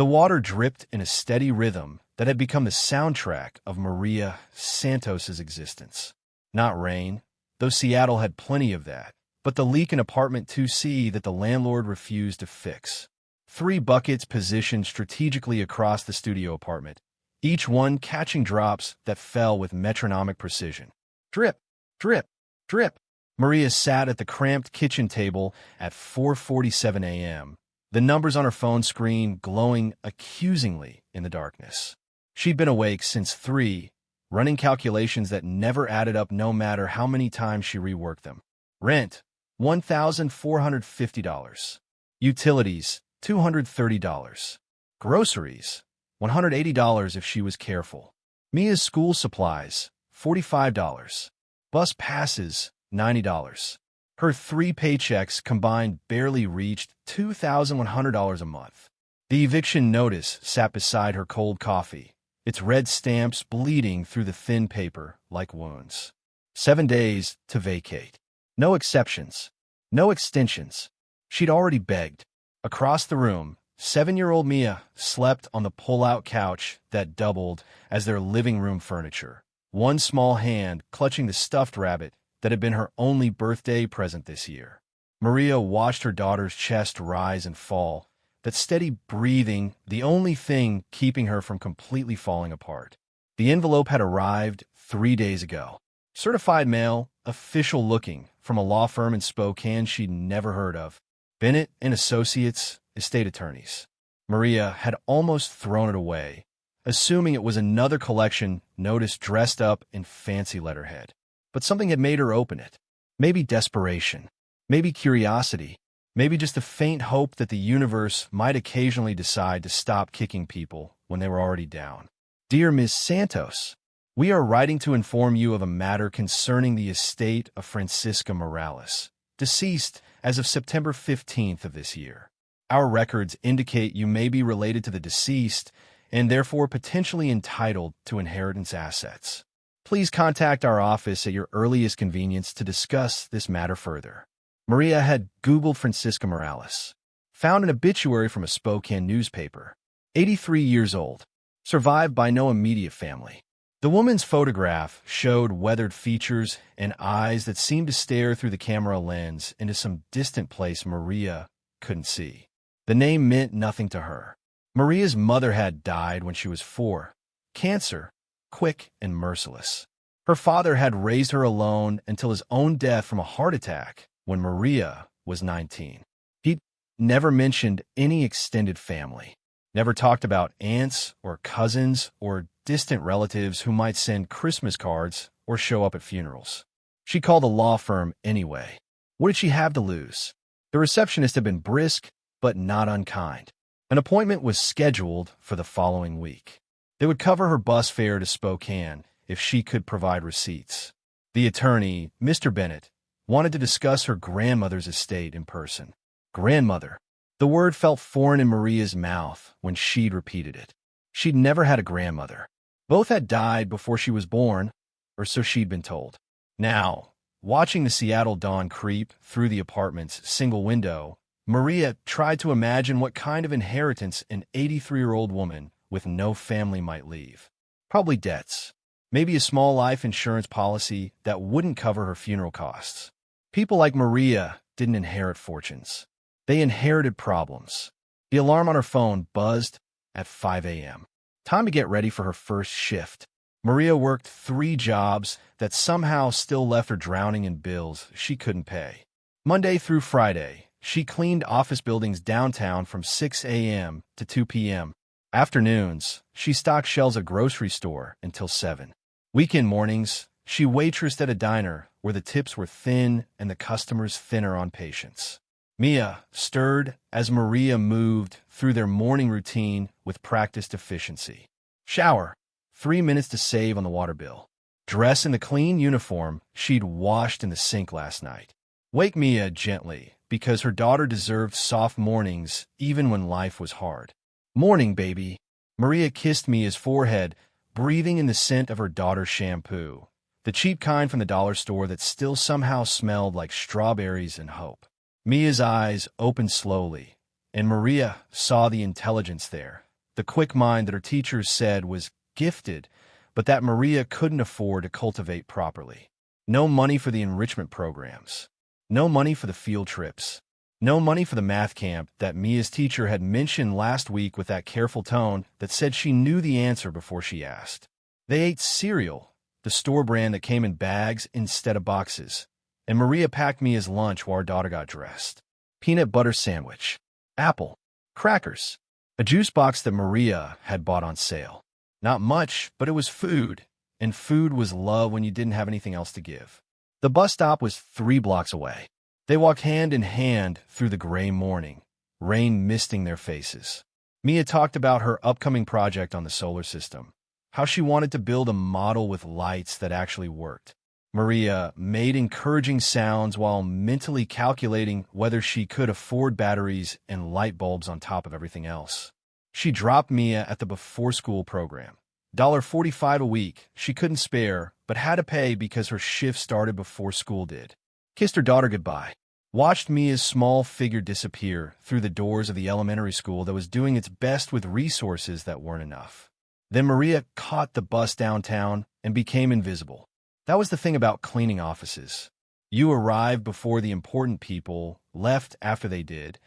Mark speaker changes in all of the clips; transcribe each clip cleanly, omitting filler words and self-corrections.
Speaker 1: The water dripped in a steady rhythm that had become the soundtrack of Maria Santos's existence. Not rain, though Seattle had plenty of that, but the leak in apartment 2C that the landlord refused to fix. 3 buckets positioned strategically across the studio apartment, each one catching drops that fell with metronomic precision. Drip, drip, drip. Maria sat at the cramped kitchen table at 4:47 a.m., the numbers on her phone screen glowing accusingly in the darkness. She'd been awake since 3, running calculations that never added up no matter how many times she reworked them. Rent, $1,450. Utilities, $230. Groceries, $180 if she was careful. Mia's school supplies, $45. Bus passes, $90. Her 3 paychecks combined barely reached $2,100 a month. The eviction notice sat beside her cold coffee, its red stamps bleeding through the thin paper like wounds. 7 days to vacate. No exceptions. No extensions. She'd already begged. Across the room, 7-year-old Mia slept on the pull-out couch that doubled as their living room furniture, one small hand clutching the stuffed rabbit that had been her only birthday present this year. Maria watched her daughter's chest rise and fall, that steady breathing the only thing keeping her from completely falling apart. The envelope had arrived 3 days ago. Certified mail, official looking, from a law firm in Spokane she'd never heard of. Bennett and Associates, estate attorneys. Maria had almost thrown it away, assuming it was another collection notice dressed up in fancy letterhead. But something had made her open it. Maybe desperation. Maybe curiosity. Maybe just a faint hope that the universe might occasionally decide to stop kicking people when they were already down. Dear Ms. Santos, we are writing to inform you of a matter concerning the estate of Francisca Morales, deceased as of September 15th of this year. Our records indicate you may be related to the deceased and therefore potentially entitled to inheritance assets. Please contact our office at your earliest convenience to discuss this matter further. Maria had Googled Francisca Morales, found an obituary from a Spokane newspaper. 83 years old, survived by no immediate family. The woman's photograph showed weathered features and eyes that seemed to stare through the camera lens into some distant place Maria couldn't see. The name meant nothing to her. Maria's mother had died when she was 4. Cancer, quick and merciless. Her father had raised her alone until his own death from a heart attack when Maria was 19. He'd never mentioned any extended family, never talked about aunts or cousins or distant relatives who might send Christmas cards or show up at funerals. She called the law firm anyway. What did she have to lose? The receptionist had been brisk, but not unkind. An appointment was scheduled for the following week. They would cover her bus fare to Spokane if she could provide receipts. The attorney, Mr. Bennett, wanted to discuss her grandmother's estate in person. Grandmother. The word felt foreign in Maria's mouth when she'd repeated it. She'd never had a grandmother. Both had died before she was born, or so she'd been told. Now, watching the Seattle dawn creep through the apartment's single window, Maria tried to imagine what kind of inheritance an 83-year-old woman with no family might leave. Probably debts. Maybe a small life insurance policy that wouldn't cover her funeral costs. People like Maria didn't inherit fortunes. They inherited problems. The alarm on her phone buzzed at 5 a.m. Time to get ready for her first shift. Maria worked 3 jobs that somehow still left her drowning in bills she couldn't pay. Monday through Friday, she cleaned office buildings downtown from 6 a.m. to 2 p.m. Afternoons, she stocked shelves at a grocery store until 7. Weekend mornings, she waitressed at a diner where the tips were thin and the customers thinner on patience. Mia stirred as Maria moved through their morning routine with practiced efficiency. Shower, 3 minutes to save on the water bill. Dress in the clean uniform she'd washed in the sink last night. Wake Mia gently, because her daughter deserved soft mornings even when life was hard. Morning, baby. Maria kissed Mia's forehead, breathing in the scent of her daughter's shampoo, the cheap kind from the dollar store that still somehow smelled like strawberries and hope. Mia's eyes opened slowly, and Maria saw the intelligence there, the quick mind that her teachers said was gifted, but that Maria couldn't afford to cultivate properly. No money for the enrichment programs. No money for the field trips. No money for the math camp that Mia's teacher had mentioned last week with that careful tone that said she knew the answer before she asked. They ate cereal, the store brand that came in bags instead of boxes, and Maria packed Mia's lunch while her daughter got dressed. Peanut butter sandwich, apple, crackers, a juice box that Maria had bought on sale. Not much, but it was food, and food was love when you didn't have anything else to give. The bus stop was 3 blocks away. They walked hand in hand through the gray morning, rain misting their faces. Mia talked about her upcoming project on the solar system, how she wanted to build a model with lights that actually worked. Maria made encouraging sounds while mentally calculating whether she could afford batteries and light bulbs on top of everything else. She dropped Mia at the before-school program. $1.45 a week she couldn't spare, but had to pay because her shift started before school did. Kissed her daughter goodbye. Watched Mia's small figure disappear through the doors of the elementary school that was doing its best with resources that weren't enough. Then Maria caught the bus downtown and became invisible. That was the thing about cleaning offices. You arrived before the important people left after they did,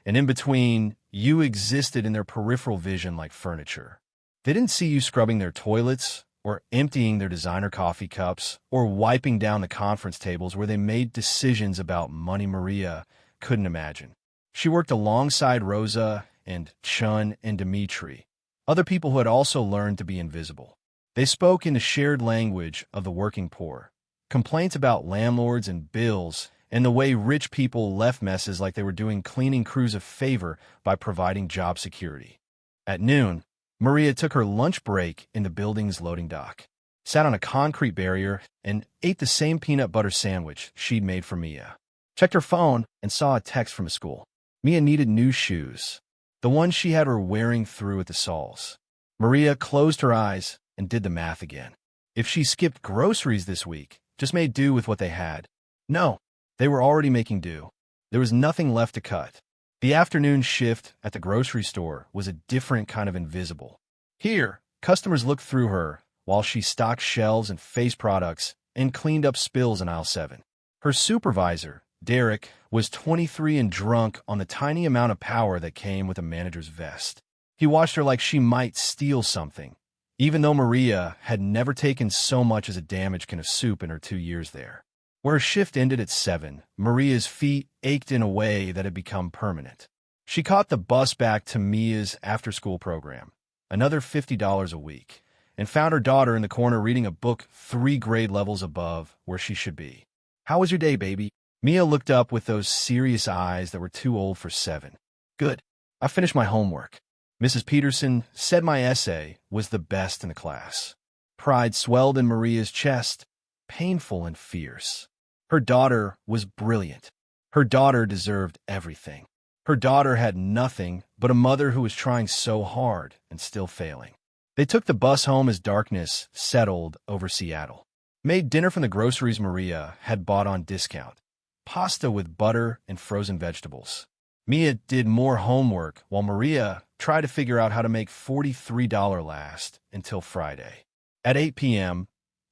Speaker 1: and in between, you existed in their peripheral vision like furniture. They didn't see you scrubbing their toilets, or emptying their designer coffee cups, or wiping down the conference tables where they made decisions about money Maria couldn't imagine. She worked alongside Rosa and Chun and Dimitri, other people who had also learned to be invisible. They spoke in the shared language of the working poor, complaints about landlords and bills, and the way rich people left messes like they were doing cleaning crews a favor by providing job security. At noon, Maria took her lunch break in the building's loading dock, sat on a concrete barrier, and ate the same peanut butter sandwich she'd made for Mia. Checked her phone and saw a text from a school. Mia needed new shoes, the ones she had her wearing through at the Sauls. Maria closed her eyes and did the math again. If she skipped groceries this week, just made do with what they had. No, they were already making do. There was nothing left to cut. The afternoon shift at the grocery store was a different kind of invisible. Here, customers looked through her while she stocked shelves and face products and cleaned up spills in aisle 7. Her supervisor, Derek, was 23 and drunk on the tiny amount of power that came with a manager's vest. He watched her like she might steal something, even though Maria had never taken so much as a damaged can of soup in her 2 years there. Where her shift ended at 7, Maria's feet ached in a way that had become permanent. She caught the bus back to Mia's after-school program, another $50 a week, and found her daughter in the corner reading a book 3 grade levels above where she should be. "How was your day, baby?" Mia looked up with those serious eyes that were too old for 7. "Good. I finished my homework. Mrs. Peterson said my essay was the best in the class." Pride swelled in Maria's chest, painful and fierce. Her daughter was brilliant. Her daughter deserved everything. Her daughter had nothing but a mother who was trying so hard and still failing. They took the bus home as darkness settled over Seattle. Made dinner from the groceries Maria had bought on discount. Pasta with butter and frozen vegetables. Mia did more homework while Maria tried to figure out how to make $43 last until Friday. At 8 p.m.,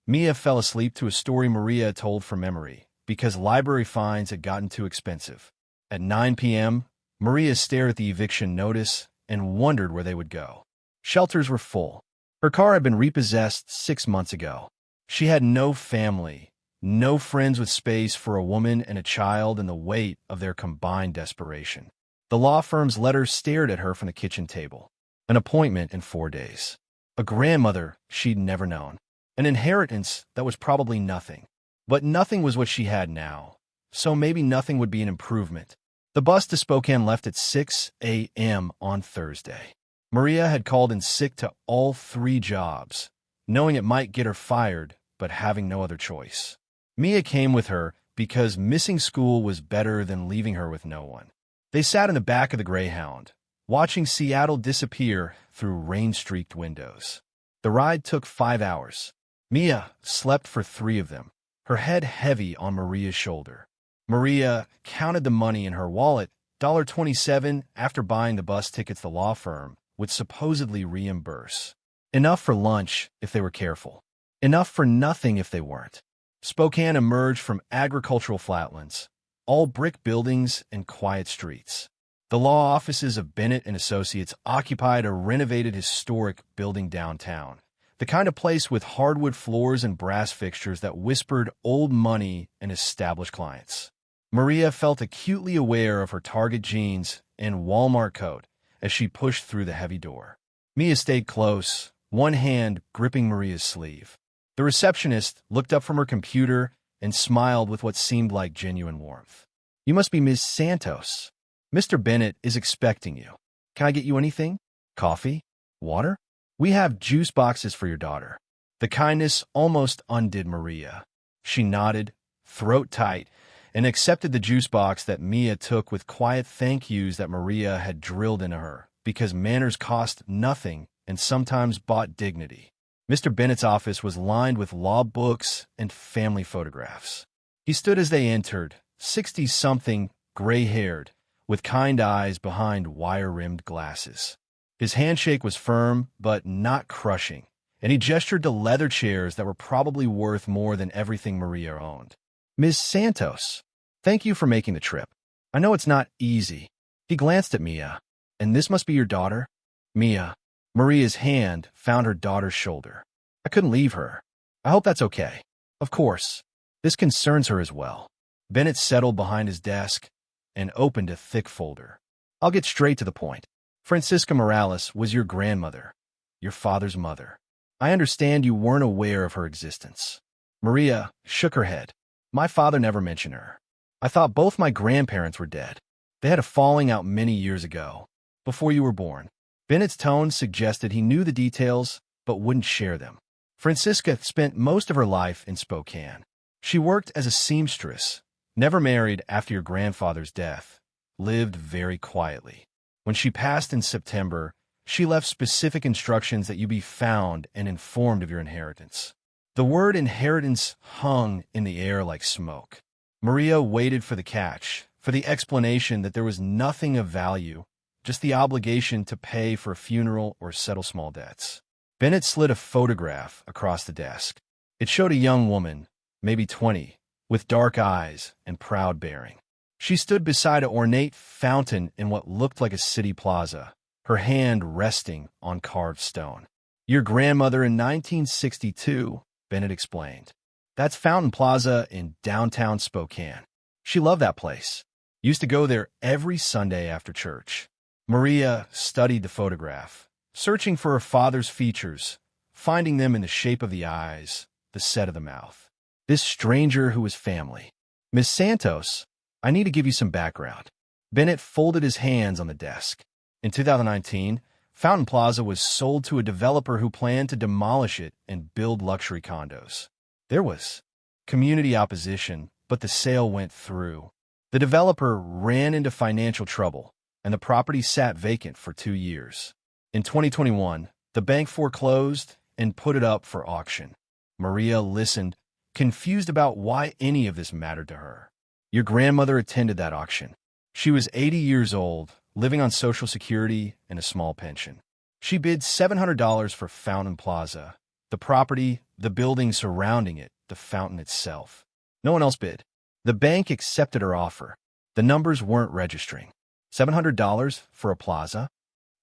Speaker 1: Mia fell asleep to a story Maria told from memory because library fines had gotten too expensive. At 9 p.m., Maria stared at the eviction notice and wondered where they would go. Shelters were full. Her car had been repossessed 6 months ago. She had no family, no friends with space for a woman and a child and the weight of their combined desperation. The law firm's letter stared at her from the kitchen table. An appointment in 4 days. A grandmother she'd never known. An inheritance that was probably nothing. But nothing was what she had now, so maybe nothing would be an improvement. The bus to Spokane left at 6 a.m. on Thursday. Maria had called in sick to all 3 jobs, knowing it might get her fired, but having no other choice. Mia came with her because missing school was better than leaving her with no one. They sat in the back of the Greyhound, watching Seattle disappear through rain-streaked windows. The ride took 5 hours. Mia slept for 3 of them, her head heavy on Maria's shoulder. Maria counted the money in her wallet, $1.27 after buying the bus tickets the law firm would supposedly reimburse. Enough for lunch if they were careful. Enough for nothing if they weren't. Spokane emerged from agricultural flatlands, all brick buildings and quiet streets. The law offices of Bennett and Associates occupied a renovated historic building downtown, the kind of place with hardwood floors and brass fixtures that whispered old money and established clients. Maria felt acutely aware of her Target jeans and Walmart coat as she pushed through the heavy door. Mia stayed close, one hand gripping Maria's sleeve. The receptionist looked up from her computer and smiled with what seemed like genuine warmth. "You must be Ms. Santos. Mr. Bennett is expecting you. Can I get you anything? Coffee? Water? We have juice boxes for your daughter." The kindness almost undid Maria. She nodded, throat tight, and accepted the juice box that Mia took with quiet thank yous that Maria had drilled into her, because manners cost nothing and sometimes bought dignity. Mr. Bennett's office was lined with law books and family photographs. He stood as they entered, 60-something, gray-haired, with kind eyes behind wire-rimmed glasses. His handshake was firm, but not crushing, and he gestured to leather chairs that were probably worth more than everything Maria owned. "Ms. Santos, thank you for making the trip. I know it's not easy." He glanced at Mia. "And this must be your daughter?" Mia. Maria's hand found her daughter's shoulder. "I couldn't leave her. I hope that's okay." "Of course. This concerns her as well." Bennett settled behind his desk and opened a thick folder. "I'll get straight to the point. Francisca Morales was your grandmother, your father's mother. I understand you weren't aware of her existence." Maria shook her head. "My father never mentioned her. I thought both my grandparents were dead. They had a falling out many years ago, before you were born." Bennett's tone suggested he knew the details, but wouldn't share them. Francisca spent most of her life in Spokane. She worked as a seamstress, never married after your grandfather's death, lived very quietly. When she passed in September, she left specific instructions that you be found and informed of your inheritance. The word inheritance hung in the air like smoke. Maria waited for the catch, for the explanation that there was nothing of value, just the obligation to pay for a funeral or settle small debts. Bennett slid a photograph across the desk. It showed a young woman, maybe 20, with dark eyes and proud bearing. She stood beside an ornate fountain in what looked like a city plaza, her hand resting on carved stone. "Your grandmother in 1962, Bennett explained. "That's Fountain Plaza in downtown Spokane. She loved that place. Used to go there every Sunday after church." Maria studied the photograph, searching for her father's features, finding them in the shape of the eyes, the set of the mouth. This stranger who was family. "Miss Santos, I need to give you some background." Bennett folded his hands on the desk. In 2019, Fountain Plaza was sold to a developer who planned to demolish it and build luxury condos. There was community opposition, but the sale went through. The developer ran into financial trouble, and the property sat vacant for 2 years. In 2021, the bank foreclosed and put it up for auction. Maria listened, confused about why any of this mattered to her. Your grandmother attended that auction. She was 80 years old, living on Social Security and a small pension. She bid $700 for Fountain Plaza, the property, the building surrounding it, the fountain itself. No one else bid. The bank accepted her offer. The numbers weren't registering. $700 for a plaza?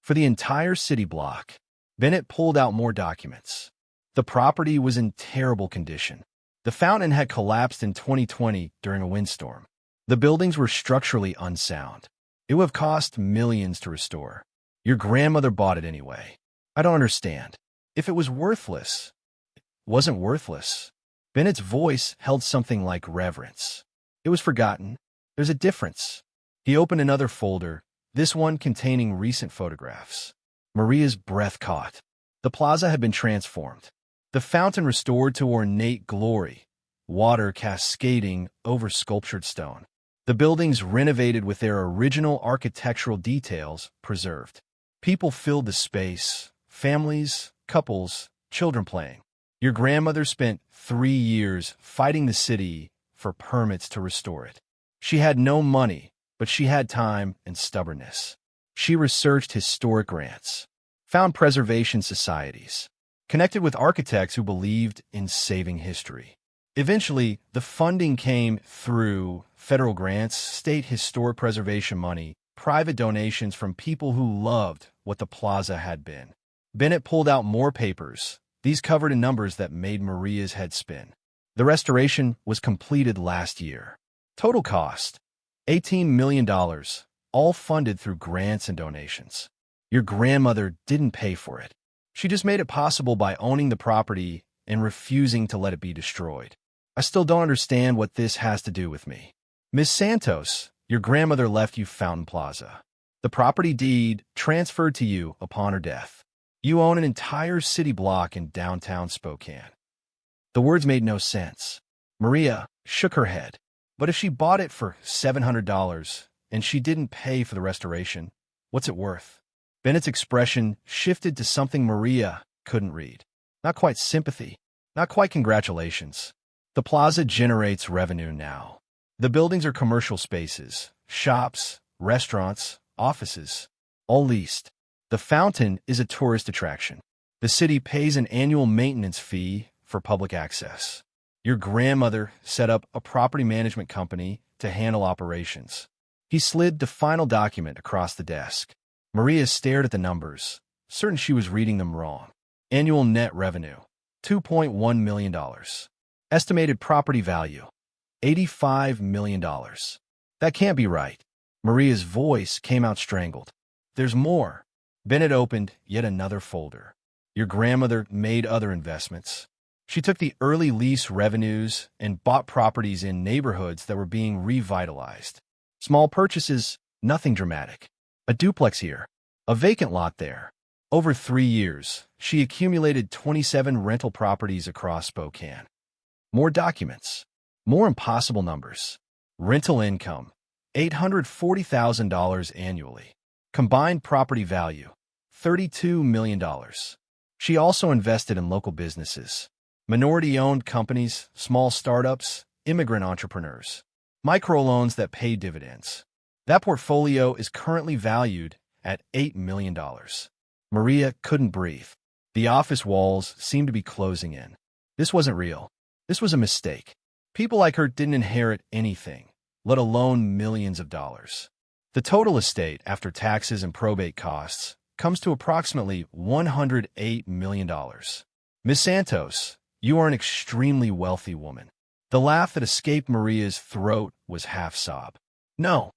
Speaker 1: For the entire city block. Bennett pulled out more documents. The property was in terrible condition. The fountain had collapsed in 2020 during a windstorm. The buildings were structurally unsound. It would have cost millions to restore. Your grandmother bought it anyway. I don't understand. If it was worthless, it wasn't worthless. Bennett's voice held something like reverence. It was forgotten. There's a difference. He opened another folder, this one containing recent photographs. Maria's breath caught. The plaza had been transformed. The fountain restored to ornate glory, water cascading over sculptured stone. The buildings renovated with their original architectural details preserved. People filled the space, families, couples, children playing. Your grandmother spent 3 years fighting the city for permits to restore it. She had no money, but she had time and stubbornness. She researched historic grants, found preservation societies, connected with architects who believed in saving history. Eventually, the funding came through federal grants, state historic preservation money, private donations from people who loved what the plaza had been. Bennett pulled out more papers, these covered in numbers that made Maria's head spin. The restoration was completed last year. Total cost, $18 million, all funded through grants and donations. Your grandmother didn't pay for it. She just made it possible by owning the property and refusing to let it be destroyed. I still don't understand what this has to do with me. Miss Santos, your grandmother left you Fountain Plaza. The property deed transferred to you upon her death. You own an entire city block in downtown Spokane. The words made no sense. Maria shook her head. But if she bought it for $700 and she didn't pay for the restoration, what's it worth? Bennett's expression shifted to something Maria couldn't read. Not quite sympathy, not quite congratulations. The plaza generates revenue now. The buildings are commercial spaces, shops, restaurants, offices, all leased. The fountain is a tourist attraction. The city pays an annual maintenance fee for public access. Your grandmother set up a property management company to handle operations. He slid the final document across the desk. Maria stared at the numbers, certain she was reading them wrong. Annual net revenue, $2.1 million. Estimated property value, $85 million. That can't be right. Maria's voice came out strangled. There's more. Bennett opened yet another folder. Your grandmother made other investments. She took the early lease revenues and bought properties in neighborhoods that were being revitalized. Small purchases, nothing dramatic. A duplex here, a vacant lot there. Over 3 years, she accumulated 27 rental properties across Spokane. More documents, more impossible numbers. Rental income, $840,000 annually. Combined property value, $32 million. She also invested in local businesses. Minority-owned companies, small startups, immigrant entrepreneurs, microloans that pay dividends. That portfolio is currently valued at $8 million. Maria couldn't breathe. The office walls seemed to be closing in. This wasn't real. This was a mistake. People like her didn't inherit anything, let alone millions of dollars. The total estate, after taxes and probate costs, comes to approximately $108 million. Miss Santos, you are an extremely wealthy woman. The laugh that escaped Maria's throat was half-sob. No,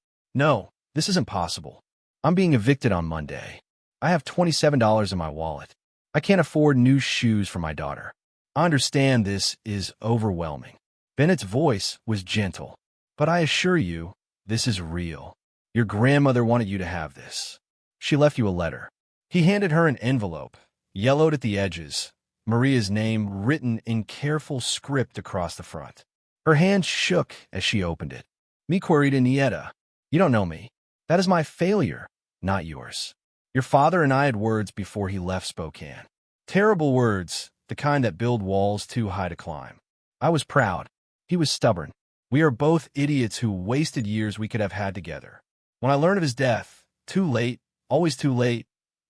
Speaker 1: this isn't possible. I'm being evicted on Monday. I have $27 in my wallet. I can't afford new shoes for my daughter. I understand this is overwhelming. Bennett's voice was gentle. But I assure you, this is real. Your grandmother wanted you to have this. She left you a letter. He handed her an envelope, yellowed at the edges, Maria's name written in careful script across the front. Her hand shook as she opened it. Mi querida nieta, you don't know me. That is my failure, not yours. Your father and I had words before he left Spokane. Terrible words, the kind that build walls too high to climb. I was proud. He was stubborn. We are both idiots who wasted years we could have had together. When I learned of his death, too late, always too late,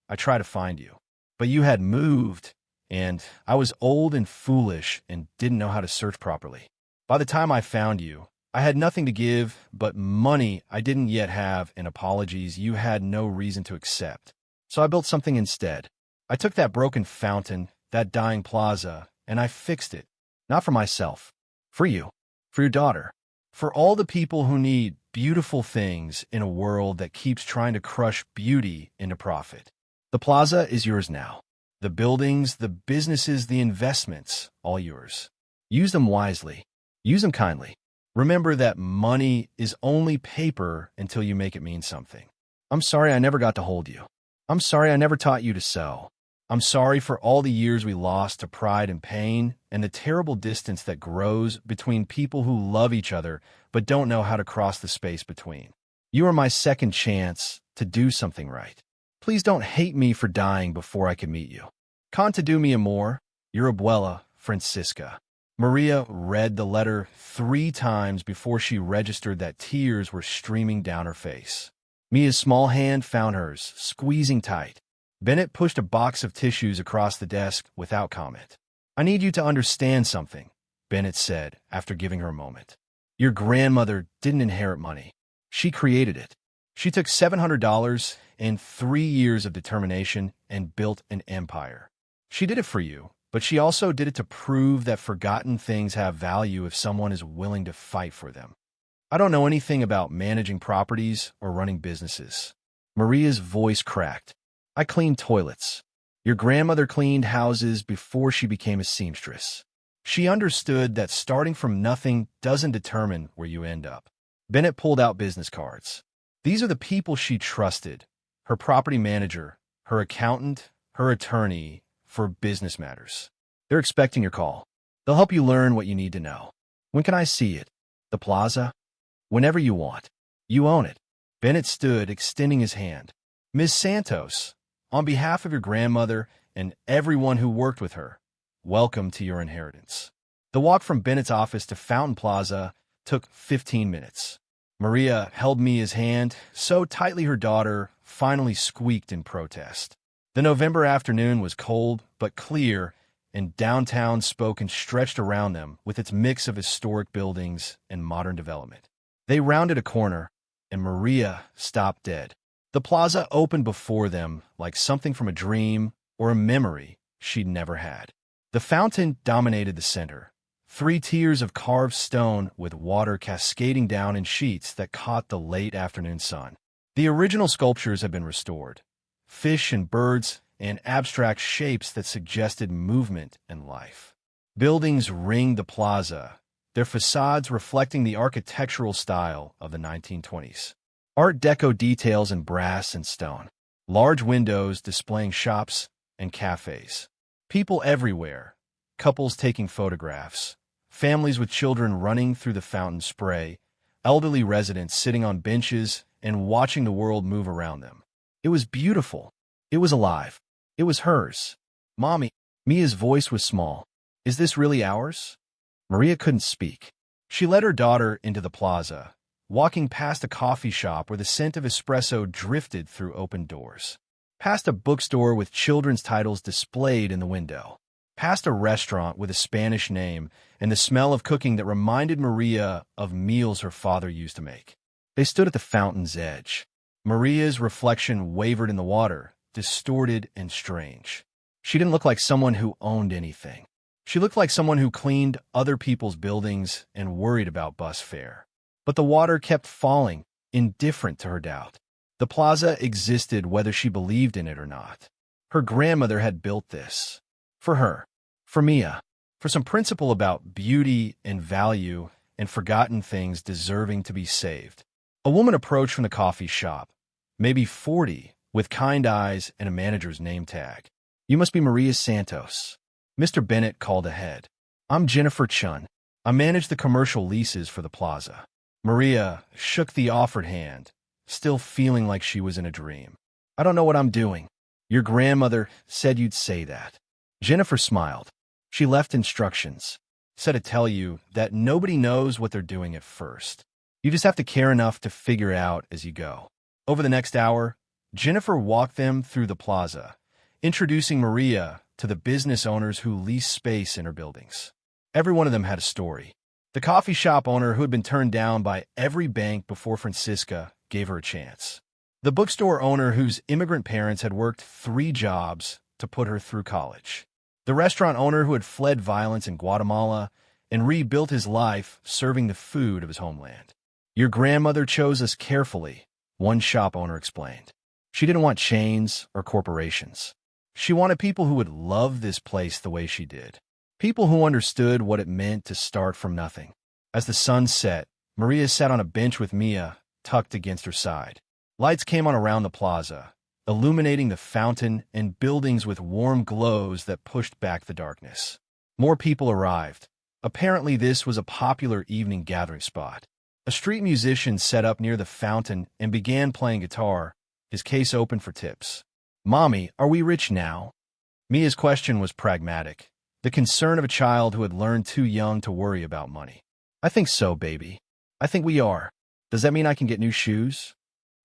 Speaker 1: I tried to find you. But you had moved, and I was old and foolish and didn't know how to search properly. By the time I found you, I had nothing to give but money I didn't yet have and apologies you had no reason to accept. So I built something instead. I took that broken fountain, that dying plaza, and I fixed it. Not for myself. For you. For your daughter. For all the people who need beautiful things in a world that keeps trying to crush beauty into profit. The plaza is yours now. The buildings, the businesses, the investments, all yours. Use them wisely. Use them kindly. Remember that money is only paper until you make it mean something. I'm sorry I never got to hold you. I'm sorry I never taught you to sew. I'm sorry for all the years we lost to pride and pain and the terrible distance that grows between people who love each other but don't know how to cross the space between. You are my second chance to do something right. Please don't hate me for dying before I can meet you. Can't do me amor, your abuela, Francisca. Maria read the letter 3 times before she registered that tears were streaming down her face. Mia's small hand found hers, squeezing tight. Bennett pushed a box of tissues across the desk without comment. I need you to understand something, Bennett said after giving her a moment. Your grandmother didn't inherit money. She created it. She took $700 and 3 years of determination and built an empire. She did it for you, but she also did it to prove that forgotten things have value if someone is willing to fight for them. I don't know anything about managing properties or running businesses. Maria's voice cracked. I cleaned toilets. Your grandmother cleaned houses before she became a seamstress. She understood that starting from nothing doesn't determine where you end up. Bennett pulled out business cards. These are the people she trusted: her property manager, her accountant, her attorney, for business matters. They're expecting your call. They'll help you learn what you need to know. When can I see it? The Plaza? Whenever you want. You own it. Bennett stood, extending his hand. Ms. Santos, on behalf of your grandmother and everyone who worked with her, welcome to your inheritance. The walk from Bennett's office to Fountain Plaza took 15 minutes. Maria held Mia's hand so tightly her daughter finally squeaked in protest. The November afternoon was cold but clear, and downtown Spokane stretched around them with its mix of historic buildings and modern development. They rounded a corner, and Maria stopped dead. The plaza opened before them like something from a dream or a memory she'd never had. The fountain dominated the center, 3 tiers of carved stone with water cascading down in sheets that caught the late afternoon sun. The original sculptures had been restored, fish and birds and abstract shapes that suggested movement and life. Buildings ringed the plaza, their facades reflecting the architectural style of the 1920s. Art Deco details in brass and stone. Large windows displaying shops and cafes. People everywhere, couples taking photographs, families with children running through the fountain spray, elderly residents sitting on benches and watching the world move around them. It was beautiful. It was alive. It was hers. Mommy. Mia's voice was small. Is this really ours? Maria couldn't speak. She led her daughter into the plaza, walking past a coffee shop where the scent of espresso drifted through open doors. Past a bookstore with children's titles displayed in the window. Past a restaurant with a Spanish name and the smell of cooking that reminded Maria of meals her father used to make. They stood at the fountain's edge. Maria's reflection wavered in the water, distorted and strange. She didn't look like someone who owned anything. She looked like someone who cleaned other people's buildings and worried about bus fare. But the water kept falling, indifferent to her doubt. The plaza existed whether she believed in it or not. Her grandmother had built this. For her. For Mia. For some principle about beauty and value and forgotten things deserving to be saved. A woman approached from the coffee shop, maybe 40, with kind eyes and a manager's name tag. You must be Maria Santos. Mr. Bennett called ahead. I'm Jennifer Chun. I manage the commercial leases for the plaza. Maria shook the offered hand, still feeling like she was in a dream. I don't know what I'm doing. Your grandmother said you'd say that. Jennifer smiled. She left instructions, said to tell you that nobody knows what they're doing at first. You just have to care enough to figure it out as you go. Over the next hour, Jennifer walked them through the plaza, introducing Maria to the business owners who leased space in her buildings. Every one of them had a story. The coffee shop owner who had been turned down by every bank before Francisca gave her a chance. The bookstore owner whose immigrant parents had worked 3 jobs to put her through college. The restaurant owner who had fled violence in Guatemala and rebuilt his life serving the food of his homeland. Your grandmother chose us carefully, one shop owner explained. She didn't want chains or corporations. She wanted people who would love this place the way she did. People who understood what it meant to start from nothing. As the sun set, Maria sat on a bench with Mia, tucked against her side. Lights came on around the plaza, illuminating the fountain and buildings with warm glows that pushed back the darkness. More people arrived. Apparently this was a popular evening gathering spot. A street musician set up near the fountain and began playing guitar, his case open for tips. Mommy, are we rich now? Mia's question was pragmatic, the concern of a child who had learned too young to worry about money. I think so, baby. I think we are. Does that mean I can get new shoes?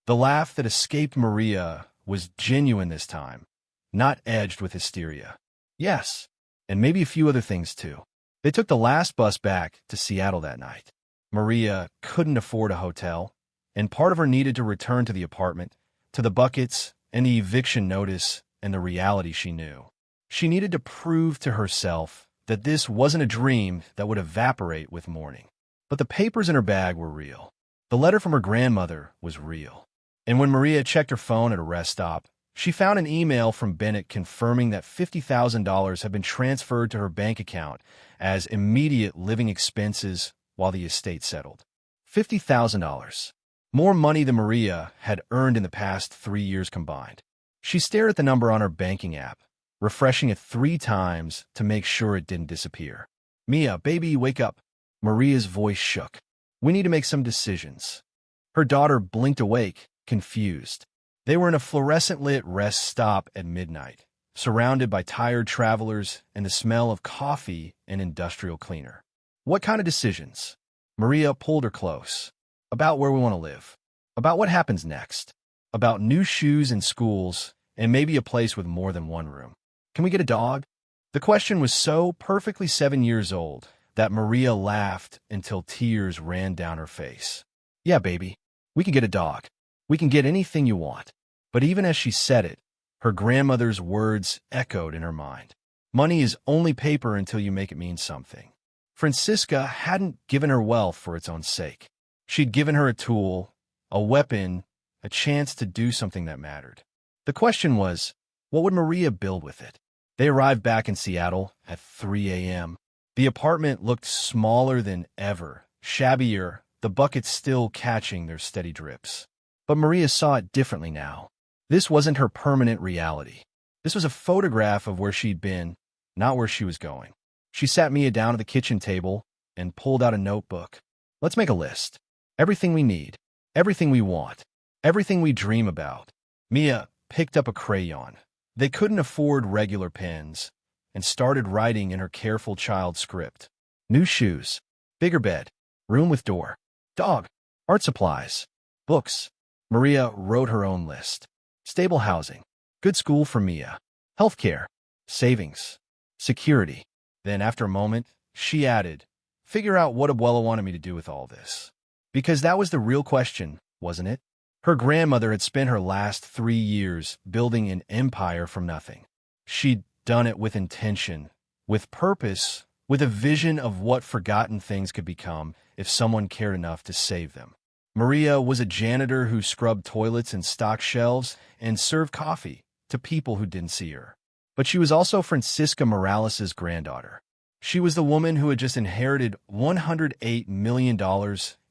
Speaker 1: The laugh that escaped Maria was genuine this time, not edged with hysteria. Yes, and maybe a few other things too. They took the last bus back to Seattle that night. Maria couldn't afford a hotel, and part of her needed to return to the apartment, to the buckets and the eviction notice and the reality she knew. She needed to prove to herself that this wasn't a dream that would evaporate with morning. But the papers in her bag were real. The letter from her grandmother was real. And when Maria checked her phone at a rest stop, she found an email from Bennett confirming that $50,000 had been transferred to her bank account as immediate living expenses while the estate settled. $50,000. More money than Maria had earned in the past 3 years combined. She stared at the number on her banking app, refreshing it 3 times to make sure it didn't disappear. "Mia, baby, wake up." Maria's voice shook. "We need to make some decisions." Her daughter blinked awake, confused. They were in a fluorescent-lit rest stop at midnight, surrounded by tired travelers and the smell of coffee and industrial cleaner. "What kind of decisions?" Maria pulled her close. "About where we want to live. About what happens next. About new shoes in schools and maybe a place with more than one room. Can we get a dog?" The question was so perfectly 7 years old that Maria laughed until tears ran down her face. "Yeah, baby, we can get a dog. We can get anything you want." But even as she said it, her grandmother's words echoed in her mind. Money is only paper until you make it mean something. Francisca hadn't given her wealth for its own sake. She'd given her a tool, a weapon, a chance to do something that mattered. The question was, what would Maria build with it? They arrived back in Seattle at 3 a.m. The apartment looked smaller than ever, shabbier, the buckets still catching their steady drips. But Maria saw it differently now. This wasn't her permanent reality. This was a photograph of where she'd been, not where she was going. She sat Mia down at the kitchen table and pulled out a notebook. "Let's make a list. Everything we need, everything we want, everything we dream about." Mia picked up a crayon. They couldn't afford regular pens, and started writing in her careful child script. New shoes, bigger bed, room with door, dog, art supplies, books. Maria wrote her own list. Stable housing, good school for Mia, healthcare, savings, security. Then, after a moment, she added, "Figure out what Abuela wanted me to do with all this." Because that was the real question, wasn't it? Her grandmother had spent her last 3 years building an empire from nothing. She'd done it with intention, with purpose, with a vision of what forgotten things could become if someone cared enough to save them. Maria was a janitor who scrubbed toilets and stocked shelves and served coffee to people who didn't see her. But she was also Francisca Morales' granddaughter. She was the woman who had just inherited $108 million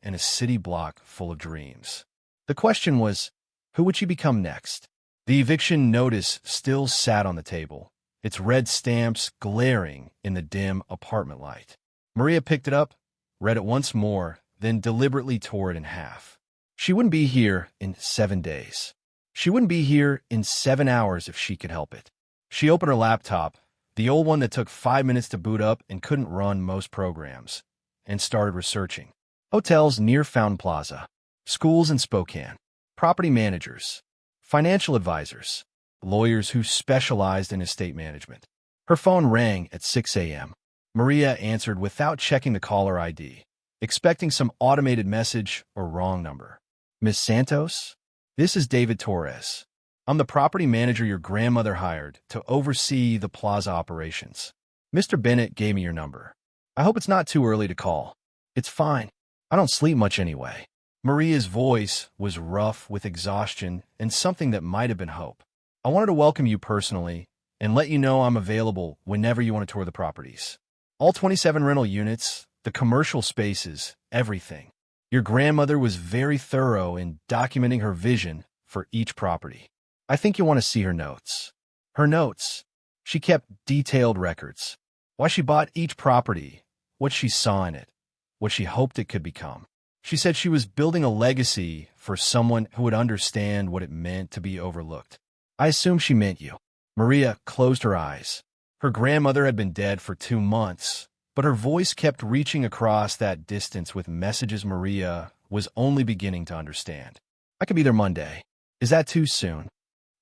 Speaker 1: and a city block full of dreams. The question was, who would she become next? The eviction notice still sat on the table, its red stamps glaring in the dim apartment light. Maria picked it up, read it once more, then deliberately tore it in half. She wouldn't be here in 7 days. She wouldn't be here in 7 hours if she could help it. She opened her laptop, the old one that took 5 minutes to boot up and couldn't run most programs, and started researching. Hotels near Fountain Plaza, schools in Spokane, property managers, financial advisors, lawyers who specialized in estate management. Her phone rang at 6 a.m. Maria answered without checking the caller ID, expecting some automated message or wrong number. "Miss Santos? This is David Torres. I'm the property manager your grandmother hired to oversee the Plaza operations. Mr. Bennett gave me your number. I hope it's not too early to call." "It's fine. I don't sleep much anyway." Maria's voice was rough with exhaustion and something that might have been hope. "I wanted to welcome you personally and let you know I'm available whenever you want to tour the properties. All 27 rental units, the commercial spaces, everything. Your grandmother was very thorough in documenting her vision for each property. I think you'll want to see her notes." Her notes. She kept detailed records. Why she bought each property, what she saw in it, what she hoped it could become. She said she was building a legacy for someone who would understand what it meant to be overlooked. "I assume she meant you." Maria closed her eyes. Her grandmother had been dead for 2 months, but her voice kept reaching across that distance with messages Maria was only beginning to understand. "I could be there Monday. Is that too soon?"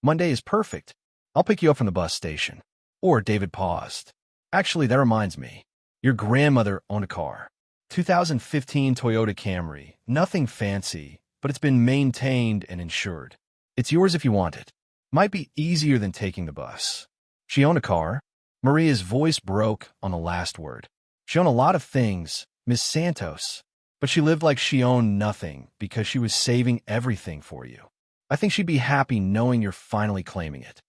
Speaker 1: "Monday is perfect. I'll pick you up from the bus station. Or David paused. Actually, that reminds me. Your grandmother owned a car. 2015 Toyota Camry. Nothing fancy, but it's been maintained and insured. It's yours if you want it. Might be easier than taking the bus. She owned a car? Maria's voice broke on the last word. She owned a lot of things, Miss Santos, but she lived like she owned nothing because she was saving everything for you. I think she'd be happy knowing you're finally claiming it.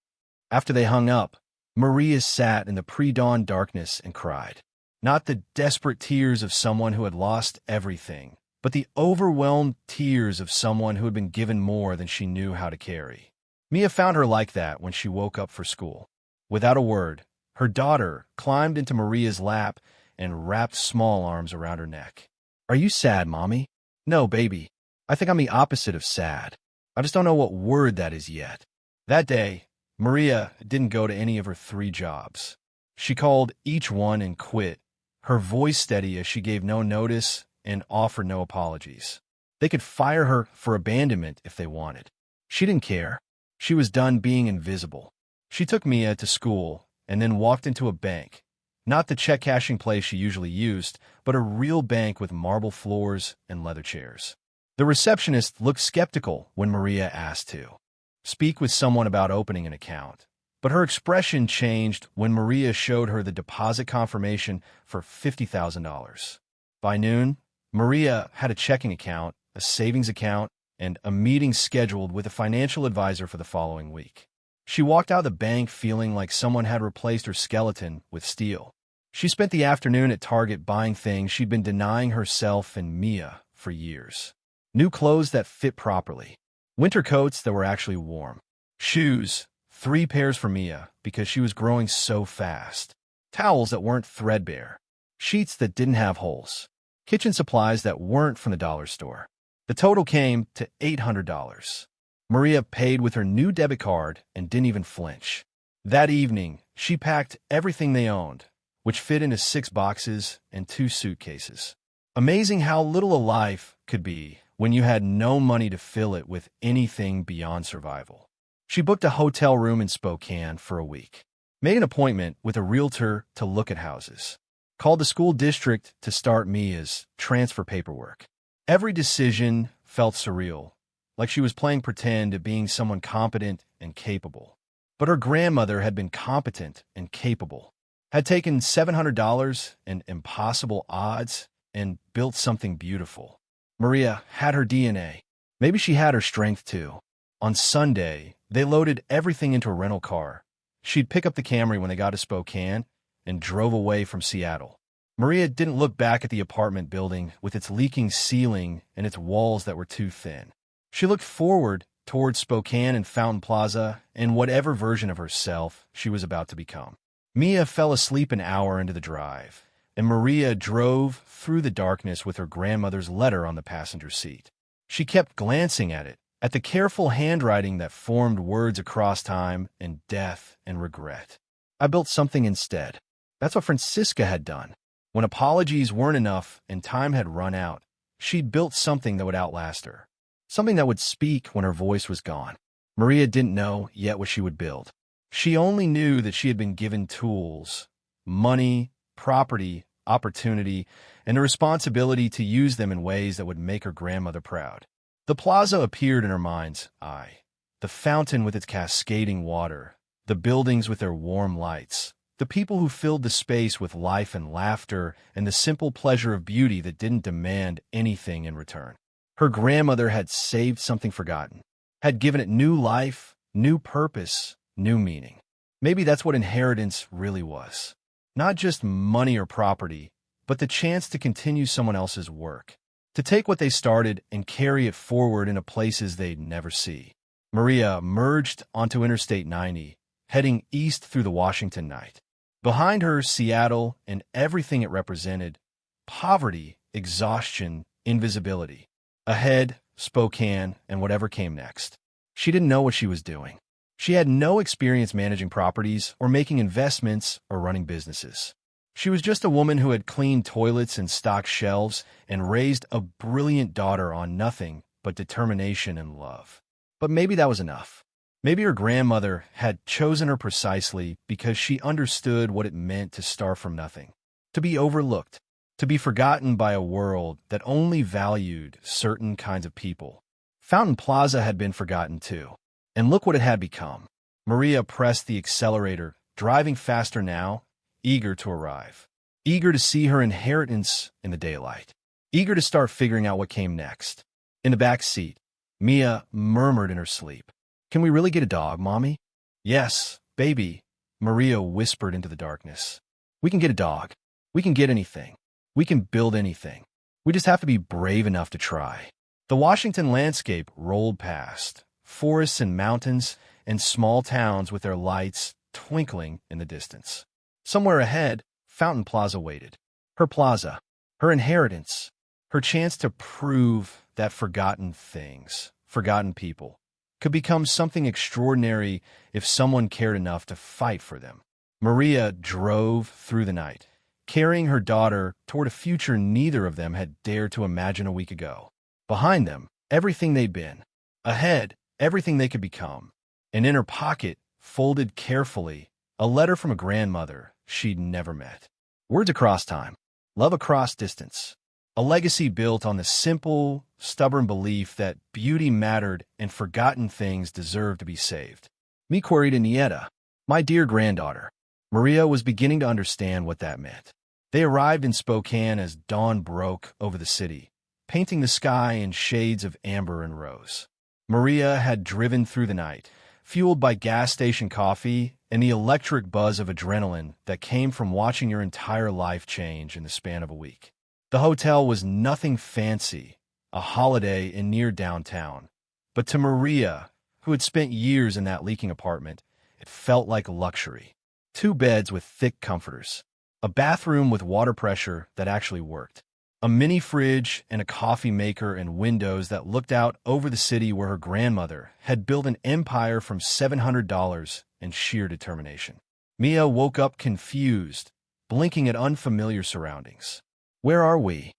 Speaker 1: After they hung up, Maria sat in the pre-dawn darkness and cried. Not the desperate tears of someone who had lost everything, but the overwhelmed tears of someone who had been given more than she knew how to carry. Mia found her like that when she woke up for school. Without a word, her daughter climbed into Maria's lap and wrapped small arms around her neck. Are you sad, Mommy? No, baby. I think I'm the opposite of sad. I just don't know what word that is yet. That day, Maria didn't go to any of her 3 jobs. She called each one and quit, her voice steady as she gave no notice and offered no apologies. They could fire her for abandonment if they wanted. She didn't care. She was done being invisible. She took Mia to school and then walked into a bank. Not the check-cashing place she usually used, but a real bank with marble floors and leather chairs. The receptionist looked skeptical when Maria asked to speak with someone about opening an account, but her expression changed when Maria showed her the deposit confirmation for $50,000. By noon, Maria had a checking account, a savings account, and a meeting scheduled with a financial advisor for the following week. She walked out of the bank feeling like someone had replaced her skeleton with steel. She spent the afternoon at Target buying things she'd been denying herself and Mia for years. New clothes that fit properly. Winter coats that were actually warm. Shoes, 3 pairs for Mia because she was growing so fast. Towels that weren't threadbare. Sheets that didn't have holes. Kitchen supplies that weren't from the dollar store. The total came to $800. Maria paid with her new debit card and didn't even flinch. That evening, she packed everything they owned, which fit into 6 boxes and 2 suitcases. Amazing how little a life could be when you had no money to fill it with anything beyond survival. She booked a hotel room in Spokane for a week, made an appointment with a realtor to look at houses, called the school district to start Mia's transfer paperwork. Every decision felt surreal, like she was playing pretend at being someone competent and capable. But her grandmother had been competent and capable, had taken $700 and impossible odds and built something beautiful. Maria had her DNA. Maybe she had her strength too. On Sunday, they loaded everything into a rental car. She'd pick up the Camry when they got to Spokane and drove away from Seattle. Maria didn't look back at the apartment building with its leaking ceiling and its walls that were too thin. She looked forward towards Spokane and Fountain Plaza and whatever version of herself she was about to become. Mia fell asleep an hour into the drive, and Maria drove through the darkness with her grandmother's letter on the passenger seat. She kept glancing at it, at the careful handwriting that formed words across time and death and regret. I built something instead. That's what Francisca had done. When apologies weren't enough and time had run out, she'd built something that would outlast her. Something that would speak when her voice was gone. Maria didn't know yet what she would build. She only knew that she had been given tools, money, property, opportunity, and the responsibility to use them in ways that would make her grandmother proud. The plaza appeared in her mind's eye. The fountain with its cascading water, the buildings with their warm lights, the people who filled the space with life and laughter, and the simple pleasure of beauty that didn't demand anything in return. Her grandmother had saved something forgotten, had given it new life, new purpose, new meaning. Maybe that's what inheritance really was. Not just money or property, but the chance to continue someone else's work, to take what they started and carry it forward into places they'd never see. Maria merged onto Interstate 90, heading east through the Washington night. Behind her, Seattle and everything it represented: poverty, exhaustion, invisibility. Ahead, Spokane and whatever came next. She didn't know what she was doing. She had no experience managing properties or making investments or running businesses. She was just a woman who had cleaned toilets and stocked shelves and raised a brilliant daughter on nothing but determination and love. But maybe that was enough. Maybe her grandmother had chosen her precisely because she understood what it meant to start from nothing, to be overlooked, to be forgotten by a world that only valued certain kinds of people. Fountain Plaza had been forgotten too. And look what it had become. Maria pressed the accelerator, driving faster now, eager to arrive. Eager to see her inheritance in the daylight. Eager to start figuring out what came next. In the back seat, Mia murmured in her sleep, "Can we really get a dog, Mommy?" "Yes, baby," Maria whispered into the darkness. "We can get a dog. We can get anything. We can build anything. We just have to be brave enough to try." The Washington landscape rolled past, forests and mountains and small towns with their lights twinkling in the distance. Somewhere ahead, Fountain Plaza waited. Her plaza, her inheritance, her chance to prove that forgotten things, forgotten people, could become something extraordinary if someone cared enough to fight for them. Maria drove through the night, carrying her daughter toward a future neither of them had dared to imagine a week ago. Behind them, everything they'd been. Ahead, everything they could become. And in her pocket, folded carefully, a letter from a grandmother she'd never met. Words across time, love across distance. A legacy built on the simple, stubborn belief that beauty mattered and forgotten things deserved to be saved. Mi querida nieta, my dear granddaughter. Maria was beginning to understand what that meant. They arrived in Spokane as dawn broke over the city, painting the sky in shades of amber and rose. Maria had driven through the night, fueled by gas station coffee and the electric buzz of adrenaline that came from watching your entire life change in the span of a week. The hotel was nothing fancy, a holiday in near downtown. But to Maria, who had spent years in that leaking apartment, it felt like luxury. 2 beds with thick comforters, a bathroom with water pressure that actually worked, a mini fridge and a coffee maker and windows that looked out over the city where her grandmother had built an empire from $700 and sheer determination. Mia woke up confused, blinking at unfamiliar surroundings. Where are we?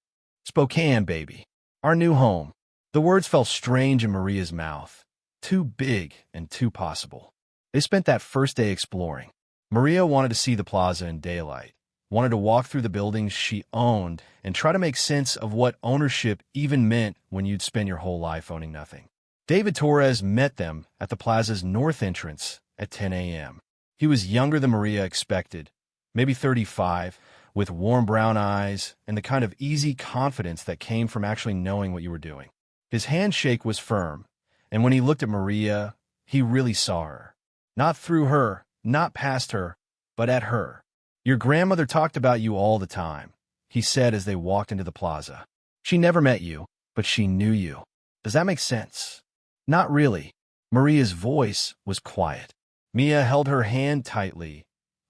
Speaker 1: Spokane, baby. Our new home. The words felt strange in Maria's mouth. Too big and too possible. They spent that first day exploring. Maria wanted to see the plaza in daylight, wanted to walk through the buildings she owned and try to make sense of what ownership even meant when you'd spend your whole life owning nothing. David Torres met them at the plaza's north entrance at 10 a.m. He was younger than Maria expected, maybe 35, with warm brown eyes and the kind of easy confidence that came from actually knowing what you were doing. His handshake was firm, and when he looked at Maria, he really saw her. Not through her, not past her, but at her. "Your grandmother talked about you all the time," he said as they walked into the plaza. "She never met you, but she knew you. Does that make sense?" "Not really." Maria's voice was quiet. Mia held her hand tightly,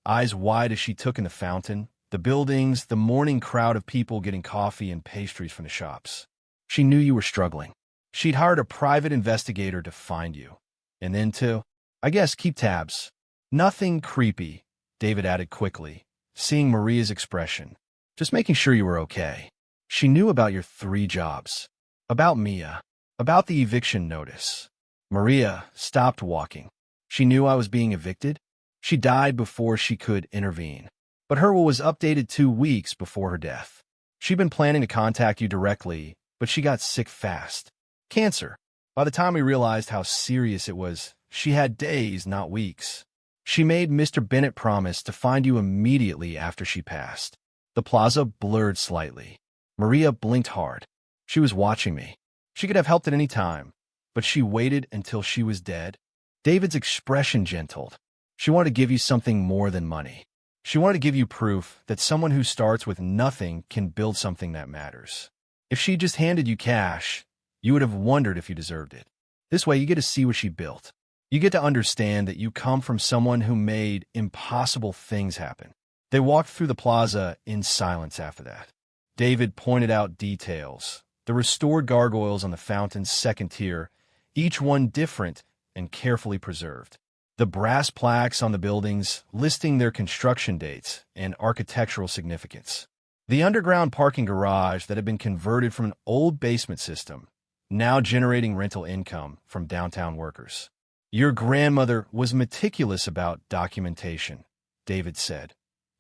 Speaker 1: eyes wide as she took in the fountain, the buildings, the morning crowd of people getting coffee and pastries from the shops. She knew you were struggling. She'd hired a private investigator to find you. And then to, I guess, keep tabs. Nothing creepy, David added quickly, seeing Maria's expression. Just making sure you were okay. She knew about your 3 jobs. About Mia. About the eviction notice. Maria stopped walking. She knew I was being evicted. She died before she could intervene. But her will was updated 2 weeks before her death. She'd been planning to contact you directly, but she got sick fast. Cancer. By the time we realized how serious it was, she had days, not weeks. She made Mr. Bennett promise to find you immediately after she passed. The plaza blurred slightly. Maria blinked hard. She was watching me. She could have helped at any time, but she waited until she was dead. David's expression gentled. She wanted to give you something more than money. She wanted to give you proof that someone who starts with nothing can build something that matters. If she just handed you cash, you would have wondered if you deserved it. This way, you get to see what she built. You get to understand that you come from someone who made impossible things happen. They walked through the plaza in silence after that. David pointed out details, the restored gargoyles on the fountain's second tier, each one different and carefully preserved. The brass plaques on the buildings listing their construction dates and architectural significance. The underground parking garage that had been converted from an old basement system, now generating rental income from downtown workers. Your grandmother was meticulous about documentation, David said,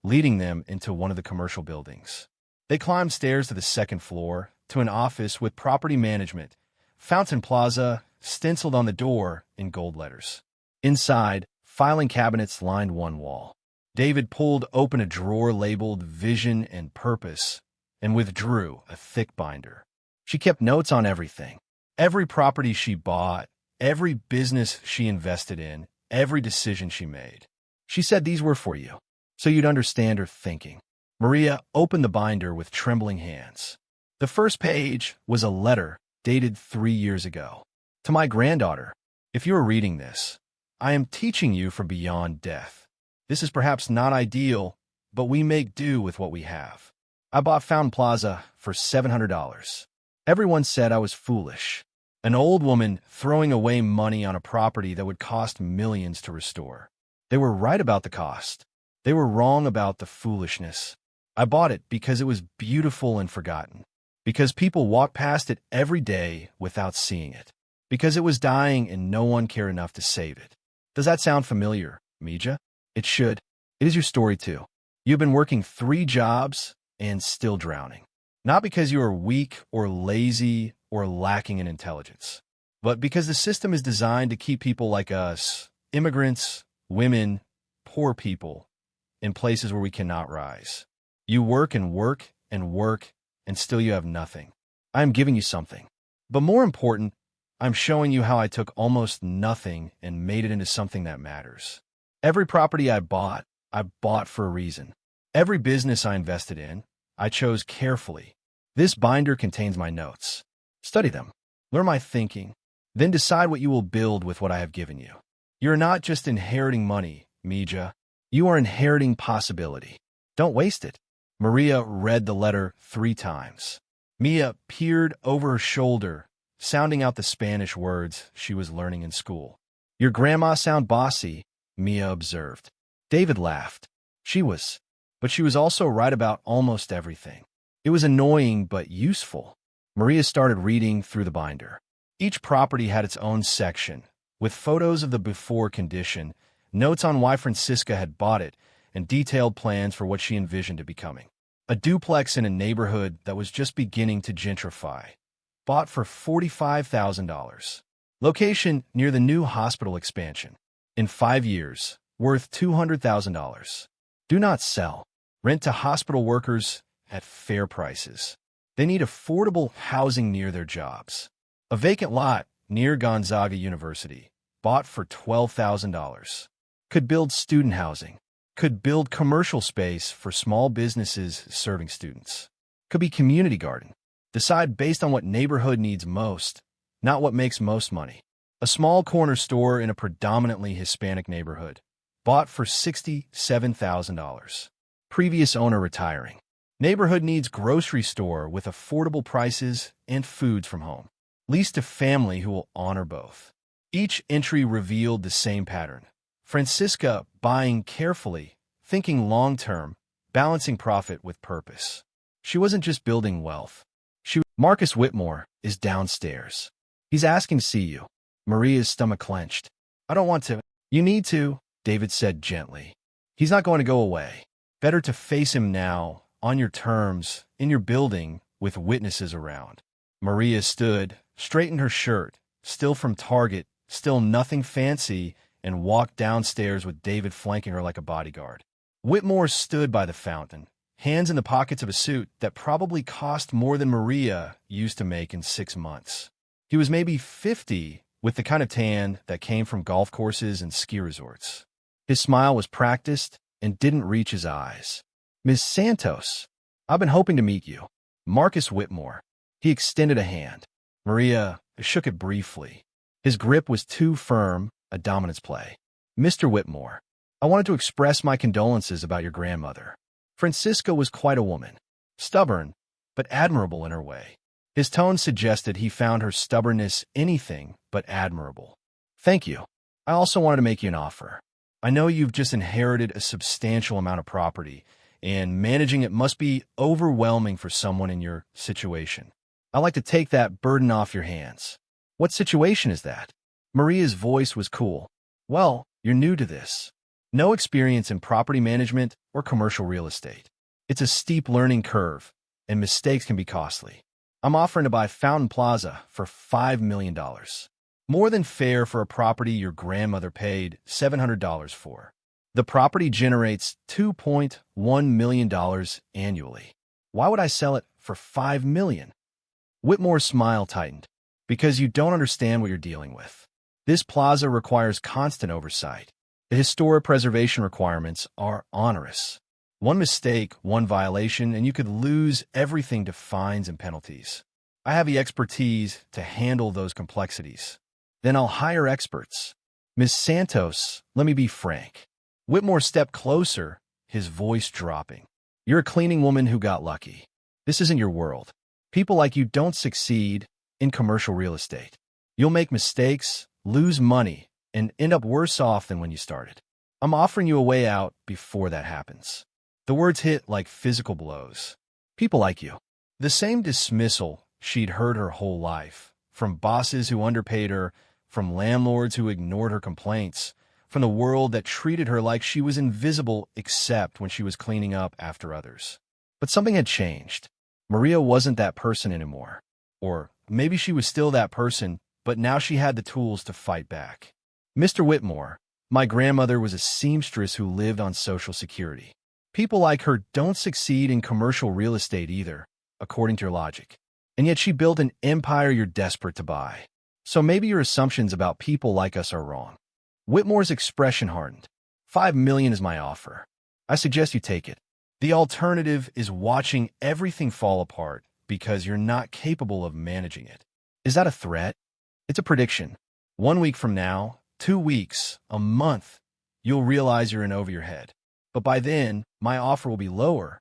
Speaker 1: leading them into one of the commercial buildings. They climbed stairs to the second floor, to an office with property management, Fountain Plaza stenciled on the door in gold letters. Inside, filing cabinets lined one wall. David pulled open a drawer labeled Vision and Purpose and withdrew a thick binder. She kept notes on everything. Every property she bought, every business she invested in, every decision she made. She said these were for you, so you'd understand her thinking. Maria opened the binder with trembling hands. The first page was a letter dated 3 years ago. To my granddaughter, if you are reading this, I am teaching you from beyond death. This is perhaps not ideal, but we make do with what we have. I bought Fountain Plaza for $700. Everyone said I was foolish. An old woman throwing away money on a property that would cost millions to restore. They were right about the cost. They were wrong about the foolishness. I bought it because it was beautiful and forgotten. Because people walked past it every day without seeing it. Because it was dying and no one cared enough to save it. Does that sound familiar, Mija? It should. It is your story too. You've been working 3 jobs and still drowning. Not because you are weak or lazy or lacking in intelligence, but because the system is designed to keep people like us, immigrants, women, poor people, in places where we cannot rise. You work and work and work, and still you have nothing. I am giving you something. But more important, I'm showing you how I took almost nothing and made it into something that matters. Every property I bought for a reason. Every business I invested in, I chose carefully. This binder contains my notes. Study them. Learn my thinking. Then decide what you will build with what I have given you. You're not just inheriting money, Mija. You are inheriting possibility. Don't waste it. Maria read the letter 3 times. Mia peered over her shoulder, sounding out the Spanish words she was learning in school. Your grandma sound bossy, Mia observed. David laughed. She was. But she was also right about almost everything. It was annoying but useful. Maria started reading through the binder. Each property had its own section, with photos of the before condition, notes on why Francisca had bought it, and detailed plans for what she envisioned it becoming. A duplex in a neighborhood that was just beginning to gentrify. Bought for $45,000. Location near the new hospital expansion. In 5 years, worth $200,000. Do not sell. Rent to hospital workers at fair prices. They need affordable housing near their jobs. A vacant lot near Gonzaga University. Bought for $12,000. Could build student housing. Could build commercial space for small businesses serving students. Could be community garden. Decide based on what neighborhood needs most, not what makes most money. A small corner store in a predominantly Hispanic neighborhood. Bought for $67,000. Previous owner retiring. Neighborhood needs grocery store with affordable prices and foods from home. Leased to family who will honor both. Each entry revealed the same pattern. Francisca buying carefully, thinking long-term, balancing profit with purpose. She wasn't just building wealth. Marcus Whitmore is downstairs. He's asking to see you. Maria's stomach clenched. I don't want to. You need to, David said gently. He's not going to go away. Better to face him now, on your terms, in your building, with witnesses around. Maria stood, straightened her shirt, still from Target, still nothing fancy, and walked downstairs with David flanking her like a bodyguard. Whitmore stood by the fountain, hands in the pockets of a suit that probably cost more than Maria used to make in 6 months. He was maybe 50, with the kind of tan that came from golf courses and ski resorts. His smile was practiced and didn't reach his eyes. Miss Santos, I've been hoping to meet you. Marcus Whitmore. He extended a hand. Maria shook it briefly. His grip was too firm, a dominance play. Mr. Whitmore, I wanted to express my condolences about your grandmother. Francisca was quite a woman. Stubborn, but admirable in her way. His tone suggested he found her stubbornness anything but admirable. Thank you. I also wanted to make you an offer. I know you've just inherited a substantial amount of property, and managing it must be overwhelming for someone in your situation. I'd like to take that burden off your hands. What situation is that? Maria's voice was cool. Well, you're new to this. No experience in property management or commercial real estate. It's a steep learning curve, and mistakes can be costly. I'm offering to buy Fountain Plaza for $5 million. More than fair for a property your grandmother paid $700 for. The property generates $2.1 million annually. Why would I sell it for $5 million? Whitmore's smile tightened. Because you don't understand what you're dealing with. This plaza requires constant oversight. The historic preservation requirements are onerous. One mistake, one violation, and you could lose everything to fines and penalties. I have the expertise to handle those complexities. Then I'll hire experts. Ms. Santos, let me be frank. Whitmore stepped closer, his voice dropping. You're a cleaning woman who got lucky. This isn't your world. People like you don't succeed in commercial real estate. You'll make mistakes, lose money, and end up worse off than when you started. I'm offering you a way out before that happens. The words hit like physical blows. People like you. The same dismissal she'd heard her whole life, from bosses who underpaid her, from landlords who ignored her complaints, from the world that treated her like she was invisible except when she was cleaning up after others. But something had changed. Maria wasn't that person anymore. Or maybe she was still that person, but now she had the tools to fight back. Mr. Whitmore, my grandmother was a seamstress who lived on Social Security. People like her don't succeed in commercial real estate either, according to your logic. And yet she built an empire you're desperate to buy. So maybe your assumptions about people like us are wrong. Whitmore's expression hardened. $5 million is my offer. I suggest you take it. The alternative is watching everything fall apart because you're not capable of managing it. Is that a threat? It's a prediction. 1 week from now, 2 weeks, a month, you'll realize you're in over your head. But by then, my offer will be lower.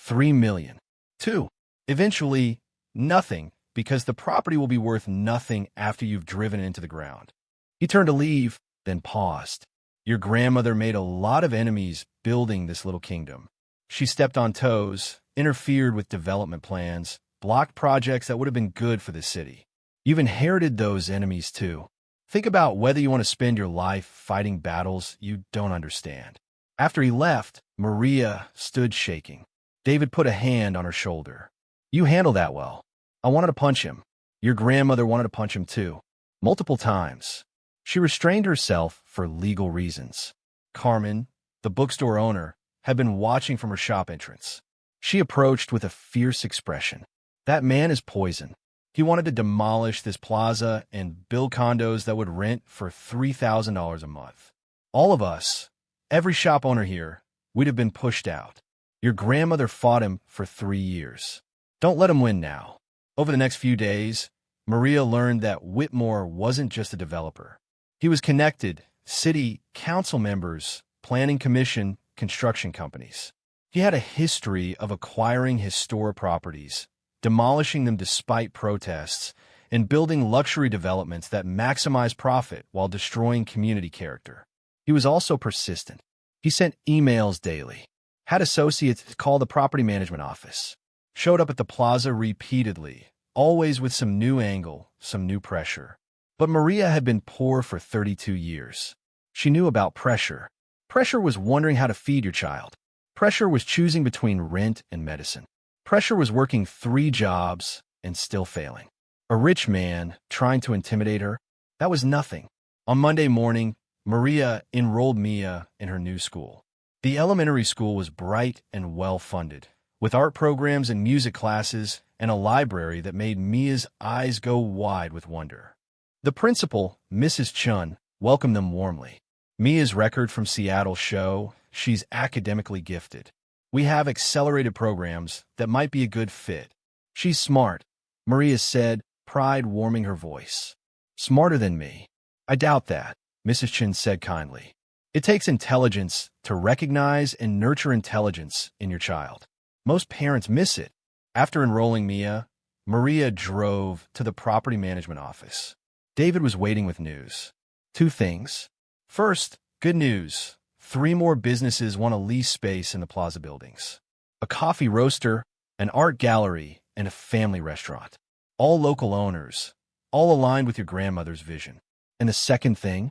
Speaker 1: $3 million. 2. Eventually, nothing, because the property will be worth nothing after you've driven it into the ground. He turned to leave, then paused. Your grandmother made a lot of enemies building this little kingdom. She stepped on toes, interfered with development plans, blocked projects that would have been good for the city. You've inherited those enemies too. Think about whether you want to spend your life fighting battles you don't understand. After he left, Maria stood shaking. David put a hand on her shoulder. You handle that well. I wanted to punch him. Your grandmother wanted to punch him too. Multiple times. She restrained herself for legal reasons. Carmen, the bookstore owner, had been watching from her shop entrance. She approached with a fierce expression. That man is poison. He wanted to demolish this plaza and build condos that would rent for $3,000 a month. All of us, every shop owner here, we'd have been pushed out. Your grandmother fought him for 3 years. Don't let him win now. Over the next few days, Maria learned that Whitmore wasn't just a developer. He was connected, city council members, planning commission, construction companies. He had a history of acquiring historic properties, demolishing them despite protests, and building luxury developments that maximize profit while destroying community character. He was also persistent. He sent emails daily, had associates call the property management office, showed up at the plaza repeatedly, always with some new angle, some new pressure. But Maria had been poor for 32 years. She knew about pressure. Pressure was wondering how to feed your child. Pressure was choosing between rent and medicine. Pressure was working 3 jobs and still failing. A rich man trying to intimidate her, that was nothing. On Monday morning, Maria enrolled Mia in her new school. The elementary school was bright and well-funded, with art programs and music classes and a library that made Mia's eyes go wide with wonder. The principal, Mrs. Chun, welcomed them warmly. Mia's record from Seattle show she's academically gifted. We have accelerated programs that might be a good fit. She's smart, Maria said, pride warming her voice. Smarter than me. I doubt that, Mrs. Chun said kindly. It takes intelligence to recognize and nurture intelligence in your child. Most parents miss it. After enrolling Mia, Maria drove to the property management office. David was waiting with news. 2 things. First, good news. 3 more businesses want to lease space in the plaza buildings. A coffee roaster, an art gallery, and a family restaurant. All local owners, all aligned with your grandmother's vision. And the second thing?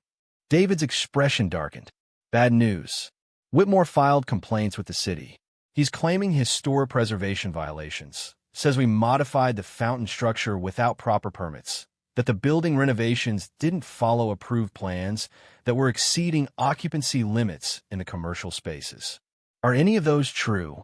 Speaker 1: David's expression darkened. Bad news. Whitmore filed complaints with the city. He's claiming historic preservation violations, says we modified the fountain structure without proper permits, that the building renovations didn't follow approved plans, that we're exceeding occupancy limits in the commercial spaces. Are any of those true?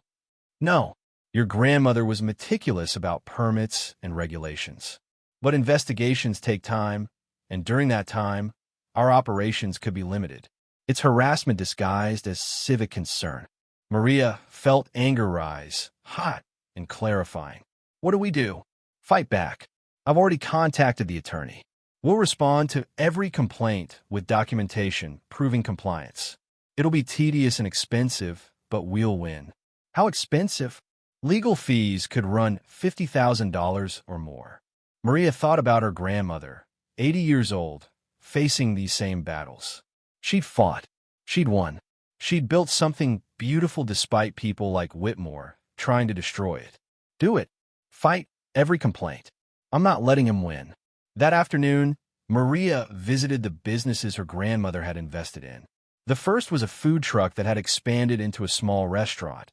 Speaker 1: No. Your grandmother was meticulous about permits and regulations. But investigations take time, and during that time, our operations could be limited. It's harassment disguised as civic concern. Maria felt anger rise, hot and clarifying. What do we do? Fight back. I've already contacted the attorney. We'll respond to every complaint with documentation proving compliance. It'll be tedious and expensive, but we'll win. How expensive? Legal fees could run $50,000 or more. Maria thought about her grandmother, 80 years old, facing these same battles. She'd fought. She'd won. She'd built something beautiful despite people like Whitmore trying to destroy it. Do it. Fight every complaint. I'm not letting him win. That afternoon, Maria visited the businesses her grandmother had invested in. The first was a food truck that had expanded into a small restaurant,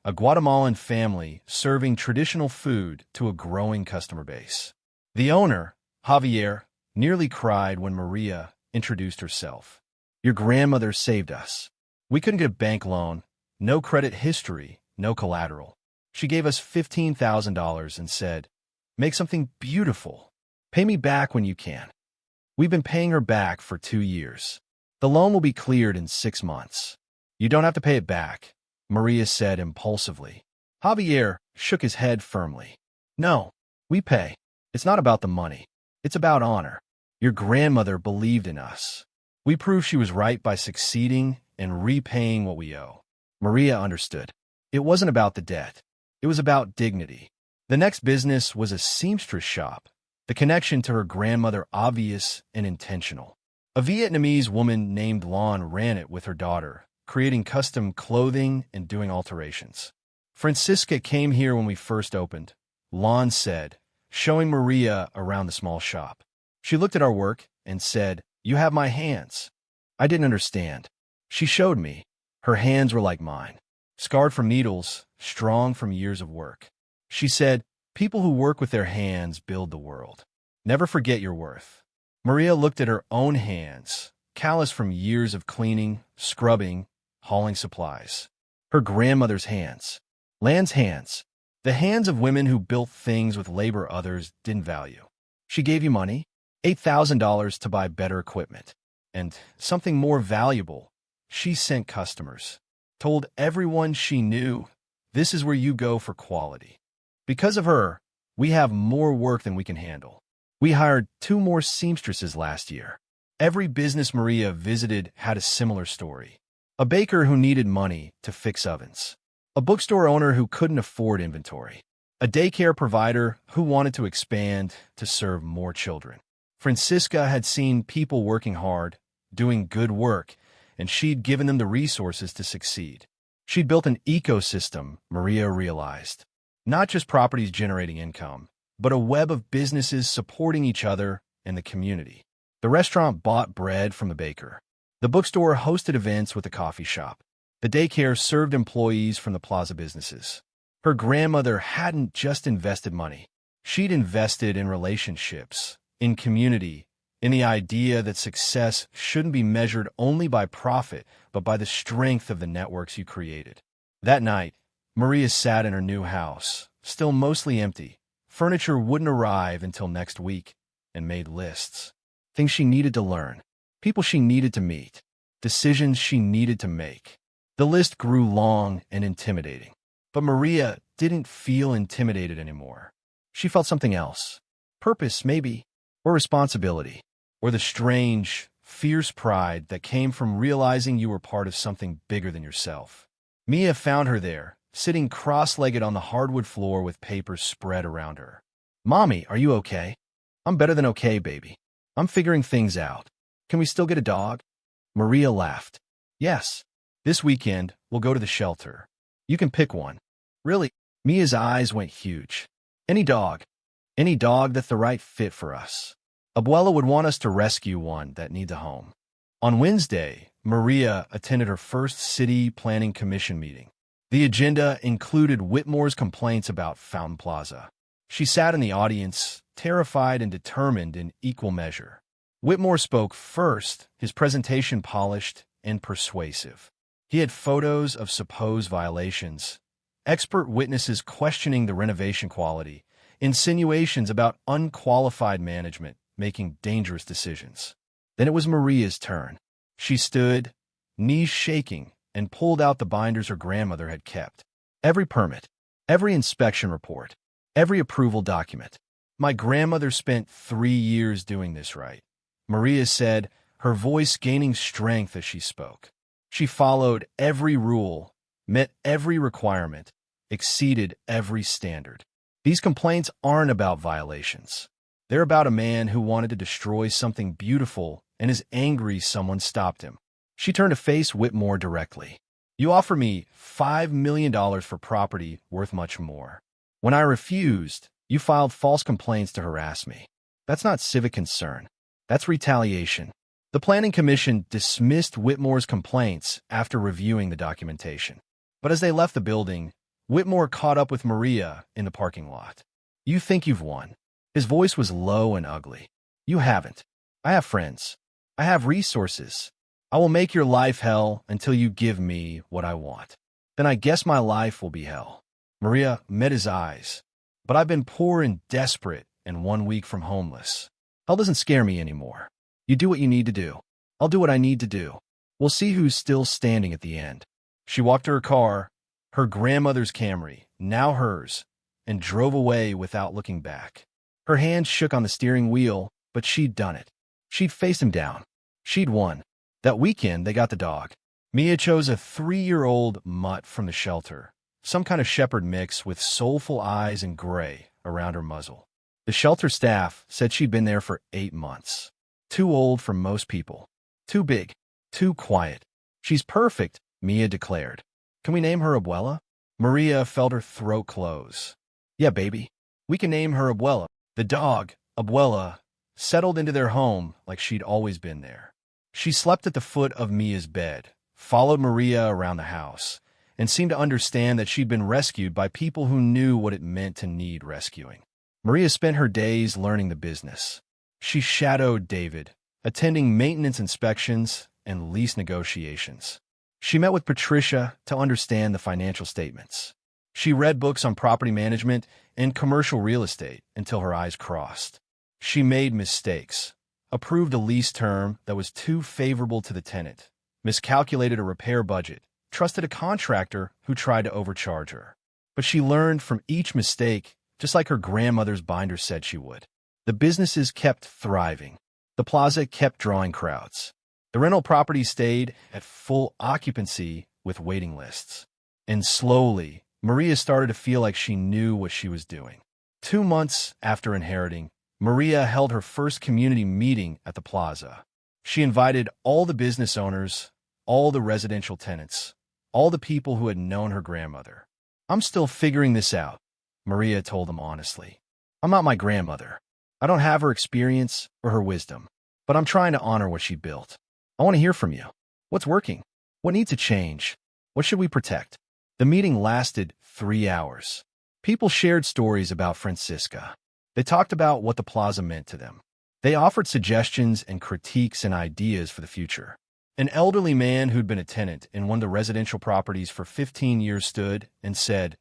Speaker 1: a Guatemalan family serving traditional food to a growing customer base. The owner, Javier, nearly cried when Maria introduced herself. Your grandmother saved us. We couldn't get a bank loan, no credit history, no collateral. She gave us $15,000 and said, make something beautiful. Pay me back when you can. We've been paying her back for 2 years. The loan will be cleared in 6 months. You don't have to pay it back, Maria said impulsively. Javier shook his head firmly. No, we pay. It's not about the money. It's about honor. Your grandmother believed in us. We proved she was right by succeeding and repaying what we owe. Maria understood. It wasn't about the debt. It was about dignity. The next business was a seamstress shop, the connection to her grandmother obvious and intentional. A Vietnamese woman named Lan ran it with her daughter, creating custom clothing and doing alterations. Francisca came here when we first opened, Lan said, showing Maria around the small shop. She looked at our work and said, you have my hands. I didn't understand. She showed me. Her hands were like mine, scarred from needles, strong from years of work. She said, people who work with their hands build the world. Never forget your worth. Maria looked at her own hands, calloused from years of cleaning, scrubbing, hauling supplies. Her grandmother's hands. Lan's hands. The hands of women who built things with labor others didn't value. She gave you money, $8,000 to buy better equipment. And something more valuable, she sent customers. Told everyone she knew, this is where you go for quality. Because of her, we have more work than we can handle. We hired 2 more seamstresses last year. Every business Maria visited had a similar story. A baker who needed money to fix ovens. A bookstore owner who couldn't afford inventory. A daycare provider who wanted to expand to serve more children. Francisca had seen people working hard, doing good work, and she'd given them the resources to succeed. She'd built an ecosystem, Maria realized. Not just properties generating income, but a web of businesses supporting each other and the community. The restaurant bought bread from the baker. The bookstore hosted events with the coffee shop. The daycare served employees from the Plaza businesses. Her grandmother hadn't just invested money. She'd invested in relationships, in community, in the idea that success shouldn't be measured only by profit, but by the strength of the networks you created. That night, Maria sat in her new house, still mostly empty. Furniture wouldn't arrive until next week, and made lists. Things she needed to learn, people she needed to meet, decisions she needed to make. The list grew long and intimidating. But Maria didn't feel intimidated anymore. She felt something else. Purpose, maybe, or responsibility, or the strange, fierce pride that came from realizing you were part of something bigger than yourself. Mia found her there, sitting cross-legged on the hardwood floor with papers spread around her. Mommy, are you okay? I'm better than okay, baby. I'm figuring things out. Can we still get a dog? Maria laughed. Yes. This weekend, we'll go to the shelter. You can pick one. Really? Mia's eyes went huge. Any dog. Any dog that's the right fit for us. Abuela would want us to rescue one that needs a home. On Wednesday, Maria attended her first City Planning Commission meeting. The agenda included Whitmore's complaints about Fountain Plaza. She sat in the audience, terrified and determined in equal measure. Whitmore spoke first, his presentation polished and persuasive. He had photos of supposed violations, expert witnesses questioning the renovation quality, insinuations about unqualified management making dangerous decisions. Then it was Maria's turn. She stood, knees shaking, and pulled out the binders her grandmother had kept. Every permit, every inspection report, every approval document. My grandmother spent 3 years doing this right, Maria said, her voice gaining strength as she spoke. She followed every rule, met every requirement, exceeded every standard. These complaints aren't about violations. They're about a man who wanted to destroy something beautiful and is angry someone stopped him. She turned to face Whitmore directly. You offer me $5 million for property worth much more. When I refused, you filed false complaints to harass me. That's not civic concern. That's retaliation. The Planning Commission dismissed Whitmore's complaints after reviewing the documentation. But as they left the building, Whitmore caught up with Maria in the parking lot. You think you've won. His voice was low and ugly. You haven't. I have friends. I have resources. I will make your life hell until you give me what I want. Then I guess my life will be hell. Maria met his eyes. But I've been poor and desperate and 1 week from homeless. Hell doesn't scare me anymore. You do what you need to do. I'll do what I need to do. We'll see who's still standing at the end. She walked to her car, her grandmother's Camry, now hers, and drove away without looking back. Her hands shook on the steering wheel, but she'd done it. She'd faced him down. She'd won. That weekend, they got the dog. Mia chose a 3-year-old mutt from the shelter, some kind of shepherd mix with soulful eyes and gray around her muzzle. The shelter staff said she'd been there for 8 months. Too old for most people. Too big. Too quiet. She's perfect, Mia declared. Can we name her Abuela? Maria felt her throat close. Yeah, baby. We can name her Abuela. The dog, Abuela, settled into their home like she'd always been there. She slept at the foot of Mia's bed, followed Maria around the house, and seemed to understand that she'd been rescued by people who knew what it meant to need rescuing. Maria spent her days learning the business. She shadowed David, attending maintenance inspections and lease negotiations. She met with Patricia to understand the financial statements. She read books on property management and commercial real estate until her eyes crossed. She made mistakes, approved a lease term that was too favorable to the tenant, miscalculated a repair budget, trusted a contractor who tried to overcharge her. But she learned from each mistake, just like her grandmother's binder said she would. The businesses kept thriving. The plaza kept drawing crowds. The rental property stayed at full occupancy with waiting lists. And slowly, Maria started to feel like she knew what she was doing. 2 months after inheriting, Maria held her first community meeting at the plaza. She invited all the business owners, all the residential tenants, all the people who had known her grandmother. I'm still figuring this out, Maria told them honestly. I'm not my grandmother. I don't have her experience or her wisdom, but I'm trying to honor what she built. I want to hear from you. What's working? What needs to change? What should we protect? The meeting lasted 3 hours. People shared stories about Francisca. They talked about what the plaza meant to them. They offered suggestions and critiques and ideas for the future. An elderly man who'd been a tenant in one of the residential properties for 15 years stood and said,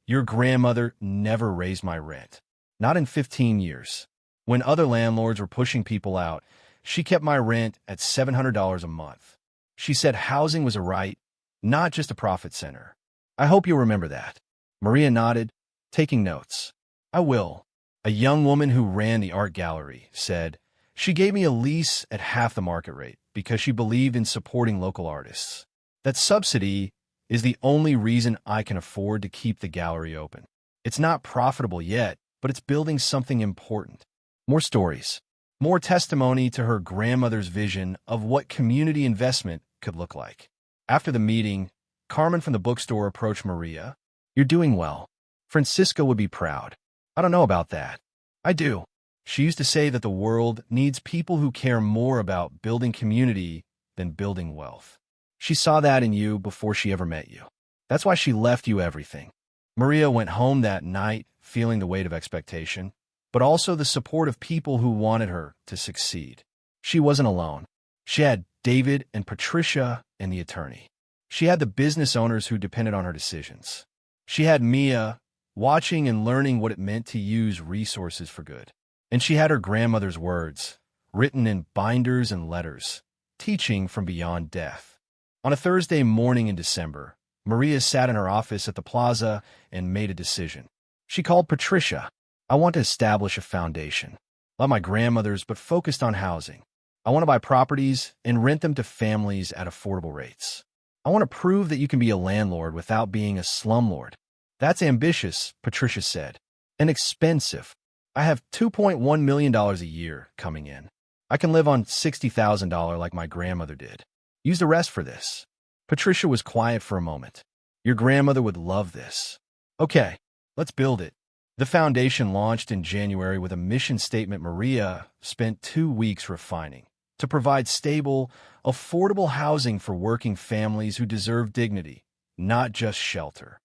Speaker 1: "Your grandmother never raised my rent. Not in 15 years. When other landlords were pushing people out, she kept my rent at $700 a month. She said housing was a right, not just a profit center. I hope you'll remember that." Maria nodded, taking notes. I will. A young woman who ran the art gallery said, "She gave me a lease at half the market rate because she believed in supporting local artists. That subsidy is the only reason I can afford to keep the gallery open. It's not profitable yet, but it's building something important." More stories. More testimony to her grandmother's vision of what community investment could look like. After the meeting, Carmen from the bookstore approached Maria. "You're doing well. Francisca would be proud." "I don't know about that." "I do. She used to say that the world needs people who care more about building community than building wealth. She saw that in you before she ever met you. That's why she left you everything. Maria went home that night feeling the weight of expectation, but also the support of people who wanted her to succeed. She wasn't alone. She had David and Patricia and the attorney. She had the business owners who depended on her decisions. She had Mia, watching and learning what it meant to use resources for good. And she had her grandmother's words, written in binders and letters, teaching from beyond death. On a Thursday morning in December, Maria sat in her office at the Plaza and made a decision. She called Patricia. I want to establish a foundation, like my grandmother's, but focused on housing. I want to buy properties and rent them to families at affordable rates. I want to prove that you can be a landlord without being a slumlord. That's ambitious, Patricia said, and expensive. I have $2.1 million a year coming in. I can live on $60,000 like my grandmother did. Use the rest for this. Patricia was quiet for a moment. Your grandmother would love this. Okay, let's build it. The foundation launched in January with a mission statement Maria spent 2 weeks refining to provide stable, affordable housing for working families who deserve dignity, not just shelter.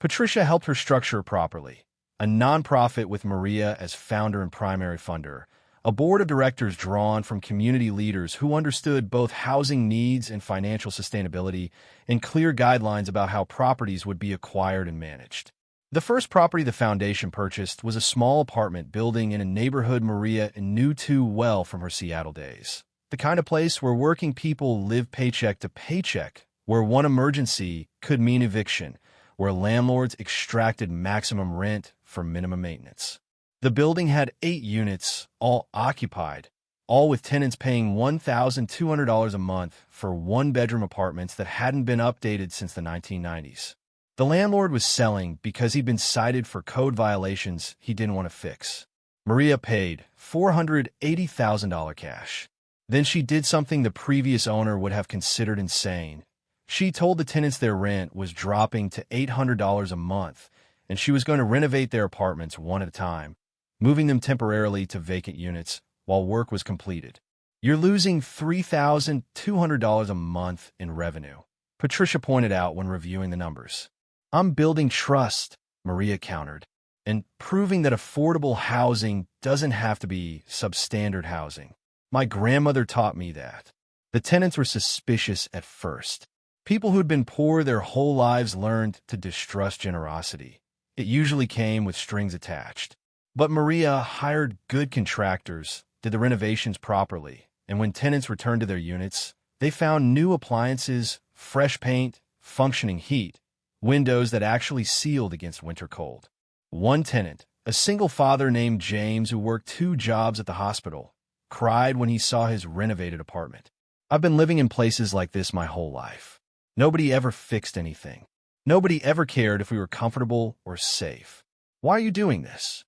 Speaker 1: Patricia helped her structure properly. A nonprofit with Maria as founder and primary funder, a board of directors drawn from community leaders who understood both housing needs and financial sustainability, and clear guidelines about how properties would be acquired and managed. The first property the foundation purchased was a small apartment building in a neighborhood Maria knew too well from her Seattle days. The kind of place where working people live paycheck to paycheck, where one emergency could mean eviction, where landlords extracted maximum rent for minimum maintenance. The building had 8 units, all occupied, all with tenants paying $1,200 a month for one-bedroom apartments that hadn't been updated since the 1990s. The landlord was selling because he'd been cited for code violations he didn't want to fix. Maria paid $480,000 cash. Then she did something the previous owner would have considered insane. She told the tenants their rent was dropping to $800 a month, and she was going to renovate their apartments one at a time, moving them temporarily to vacant units while work was completed. You're losing $3,200 a month in revenue, Patricia pointed out when reviewing the numbers. I'm building trust, Maria countered, and proving that affordable housing doesn't have to be substandard housing. My grandmother taught me that. The tenants were suspicious at first. People who'd been poor their whole lives learned to distrust generosity. It usually came with strings attached. But Maria hired good contractors, did the renovations properly, and when tenants returned to their units, they found new appliances, fresh paint, functioning heat, windows that actually sealed against winter cold. One tenant, a single father named James who worked 2 jobs at the hospital, cried when he saw his renovated apartment. I've been living in places like this my whole life. Nobody ever fixed anything. Nobody ever cared if we were comfortable or safe. Why are you doing this?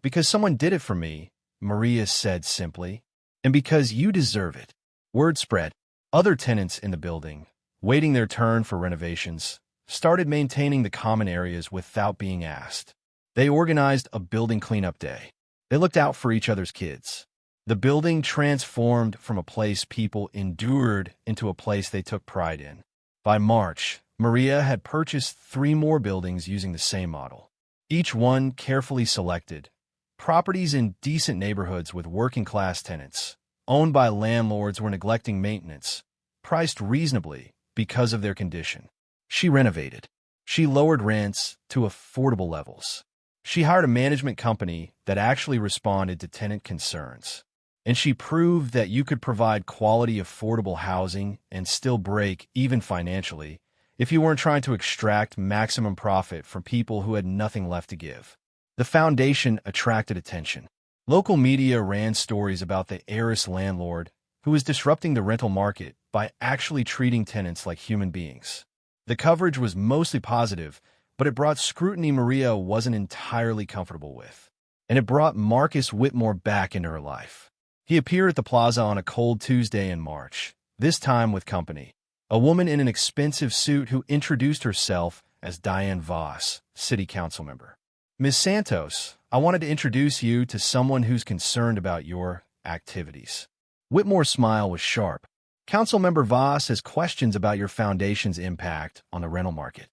Speaker 1: Because someone did it for me, Maria said simply, and because you deserve it. Word spread. Other tenants in the building, waiting their turn for renovations, started maintaining the common areas without being asked. They organized a building cleanup day. They looked out for each other's kids. The building transformed from a place people endured into a place they took pride in. By March, Maria had purchased 3 more buildings using the same model. Each one carefully selected. Properties in decent neighborhoods with working-class tenants, owned by landlords who were neglecting maintenance, priced reasonably because of their condition. She renovated. She lowered rents to affordable levels. She hired a management company that actually responded to tenant concerns. And she proved that you could provide quality, affordable housing and still break even financially if you weren't trying to extract maximum profit from people who had nothing left to give. The foundation attracted attention. Local media ran stories about the heiress landlord who was disrupting the rental market by actually treating tenants like human beings. The coverage was mostly positive, but it brought scrutiny Maria wasn't entirely comfortable with. And it brought Marcus Whitmore back into her life. He appeared at the Plaza on a cold Tuesday in March, this time with company. A woman in an expensive suit who introduced herself as Diane Voss, city council member. Ms. Santos, I wanted to introduce you to someone who's concerned about your activities. Whitmore's smile was sharp. Councilmember Voss has questions about your foundation's impact on the rental market.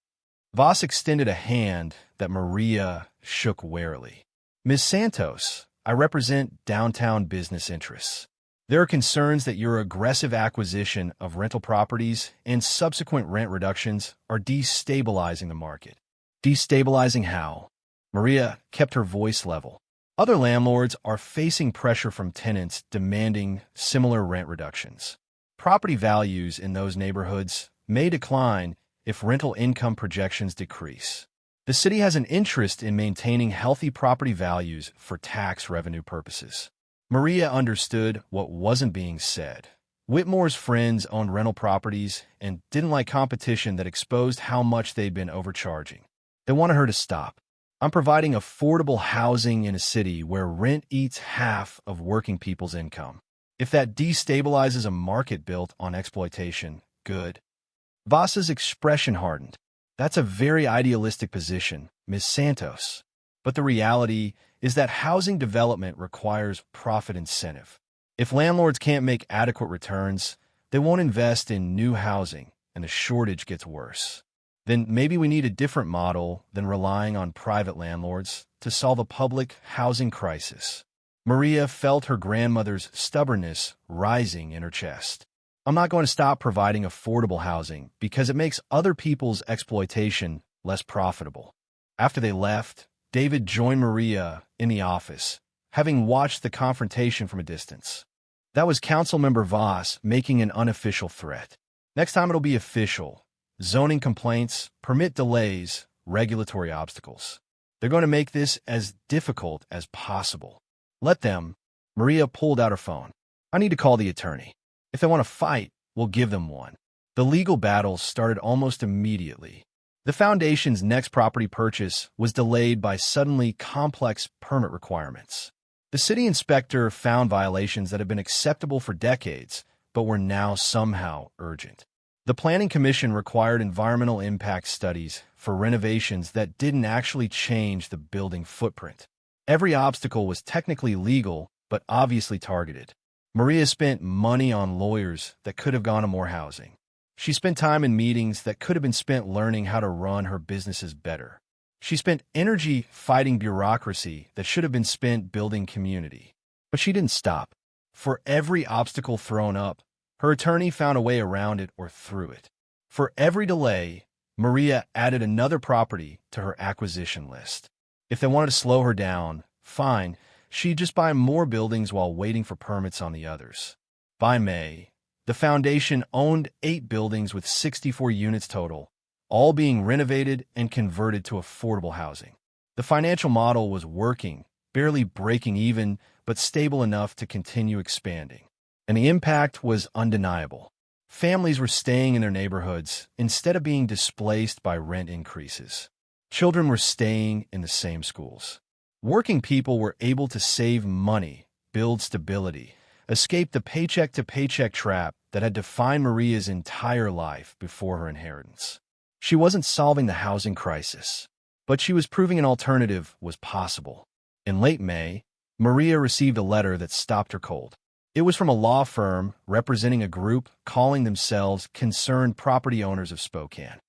Speaker 1: Voss extended a hand that Maria shook warily. Ms. Santos, I represent downtown business interests. There are concerns that your aggressive acquisition of rental properties and subsequent rent reductions are destabilizing the market. Destabilizing how? Maria kept her voice level. Other landlords are facing pressure from tenants demanding similar rent reductions. Property values in those neighborhoods may decline if rental income projections decrease. The city has an interest in maintaining healthy property values for tax revenue purposes. Maria understood what wasn't being said. Whitmore's friends owned rental properties and didn't like competition that exposed how much they'd been overcharging. They wanted her to stop. I'm providing affordable housing in a city where rent eats half of working people's income. If that destabilizes a market built on exploitation, good. Voss's expression hardened. That's a very idealistic position, Ms. Santos. But the reality is that housing development requires profit incentive. If landlords can't make adequate returns, they won't invest in new housing, and the shortage gets worse. Then maybe we need a different model than relying on private landlords to solve a public housing crisis. Maria felt her grandmother's stubbornness rising in her chest. I'm not going to stop providing affordable housing because it makes other people's exploitation less profitable. After they left, David joined Maria in the office, having watched the confrontation from a distance. That was Councilmember Voss making an unofficial threat. Next time it'll be official. Zoning complaints, permit delays, regulatory obstacles. They're going to make this as difficult as possible. Let them. Maria pulled out her phone. I need to call the attorney. If they want to fight, we'll give them one. The legal battle started almost immediately. The foundation's next property purchase was delayed by suddenly complex permit requirements. The city inspector found violations that had been acceptable for decades, but were now somehow urgent. The Planning Commission required environmental impact studies for renovations that didn't actually change the building footprint. Every obstacle was technically legal, but obviously targeted. Maria spent money on lawyers that could have gone to more housing. She spent time in meetings that could have been spent learning how to run her businesses better. She spent energy fighting bureaucracy that should have been spent building community. But she didn't stop. For every obstacle thrown up, her attorney found a way around it or through it. For every delay, Maria added another property to her acquisition list. If they wanted to slow her down, fine, she'd just buy more buildings while waiting for permits on the others. By May, the foundation owned 8 buildings with 64 units total, all being renovated and converted to affordable housing. The financial model was working, barely breaking even, but stable enough to continue expanding. And the impact was undeniable. Families were staying in their neighborhoods instead of being displaced by rent increases. Children were staying in the same schools. Working people were able to save money, build stability, escape the paycheck-to-paycheck trap that had defined Maria's entire life before her inheritance. She wasn't solving the housing crisis, but she was proving an alternative was possible. In late May, Maria received a letter that stopped her cold. It was from a law firm representing a group calling themselves Concerned Property Owners of Spokane.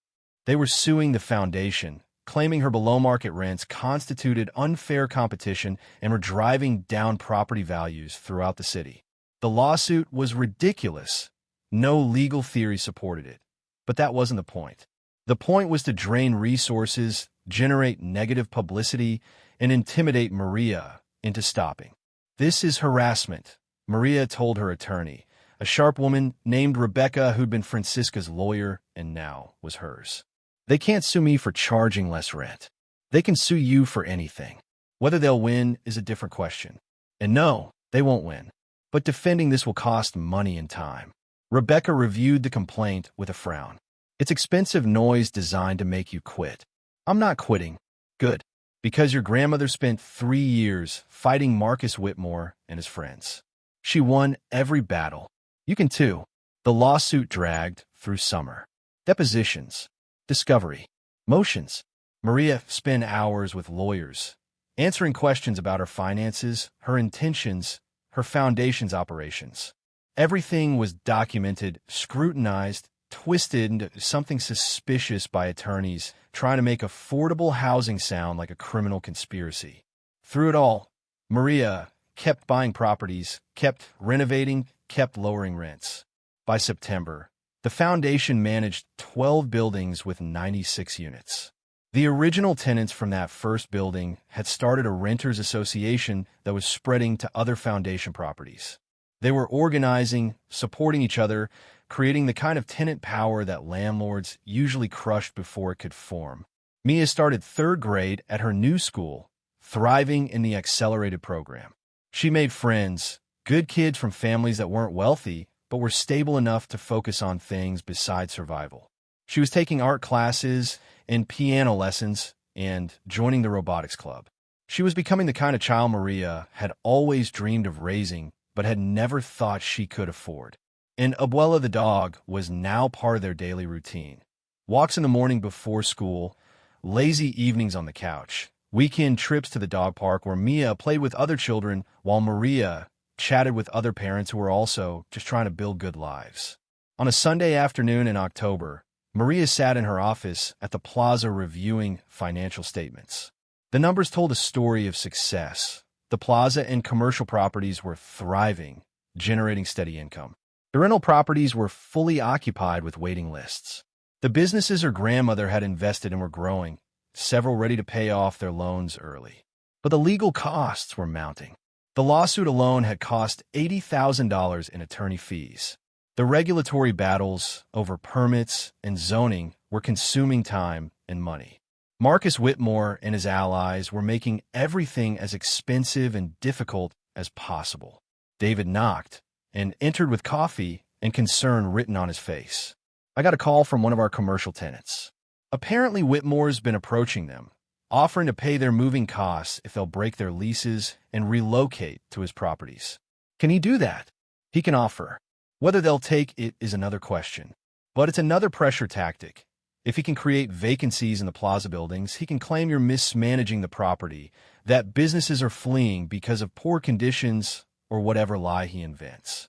Speaker 1: They were suing the foundation, claiming her below-market rents constituted unfair competition and were driving down property values throughout the city. The lawsuit was ridiculous. No legal theory supported it. But that wasn't the point. The point was to drain resources, generate negative publicity, and intimidate Maria into stopping. This is harassment, Maria told her attorney, a sharp woman named Rebecca who'd been Francisca's lawyer and now was hers. They can't sue me for charging less rent. They can sue you for anything. Whether they'll win is a different question. And no, they won't win. But defending this will cost money and time. Rebecca reviewed the complaint with a frown. It's expensive noise designed to make you quit. I'm not quitting. Good. Because your grandmother spent 3 years fighting Marcus Whitmore and his friends. She won every battle. You can too. The lawsuit dragged through summer. Depositions. Discovery. Motions. Maria spent hours with lawyers, answering questions about her finances, her intentions, her foundation's operations. Everything was documented, scrutinized, twisted into something suspicious by attorneys trying to make affordable housing sound like a criminal conspiracy. Through it all, Maria kept buying properties, kept renovating, kept lowering rents. By September, the foundation managed 12 buildings with 96 units. The original tenants from that first building had started a renters association that was spreading to other foundation properties. They were organizing, supporting each other, creating the kind of tenant power that landlords usually crushed before it could form. Mia started third grade at her new school, thriving in the accelerated program. She made friends, good kids from families that weren't wealthy, but were stable enough to focus on things besides survival. She was taking art classes and piano lessons and joining the robotics club. She was becoming the kind of child Maria had always dreamed of raising, but had never thought she could afford. And Abuela the dog was now part of their daily routine. Walks in the morning before school, lazy evenings on the couch, weekend trips to the dog park where Mia played with other children while Maria chatted with other parents who were also just trying to build good lives. On a Sunday afternoon in October, Maria sat in her office at the Plaza reviewing financial statements. The numbers told a story of success. The Plaza and commercial properties were thriving, generating steady income. The rental properties were fully occupied with waiting lists. The businesses her grandmother had invested in were growing, several ready to pay off their loans early. But the legal costs were mounting. The lawsuit alone had cost $80,000 in attorney fees. The regulatory battles over permits and zoning were consuming time and money. Marcus Whitmore and his allies were making everything as expensive and difficult as possible. David knocked and entered with coffee and concern written on his face. I got a call from one of our commercial tenants. Apparently Whitmore's been approaching them, offering to pay their moving costs if they'll break their leases and relocate to his properties. Can he do that? He can offer. Whether they'll take it is another question. But it's another pressure tactic. If he can create vacancies in the Plaza buildings, he can claim you're mismanaging the property, that businesses are fleeing because of poor conditions or whatever lie he invents.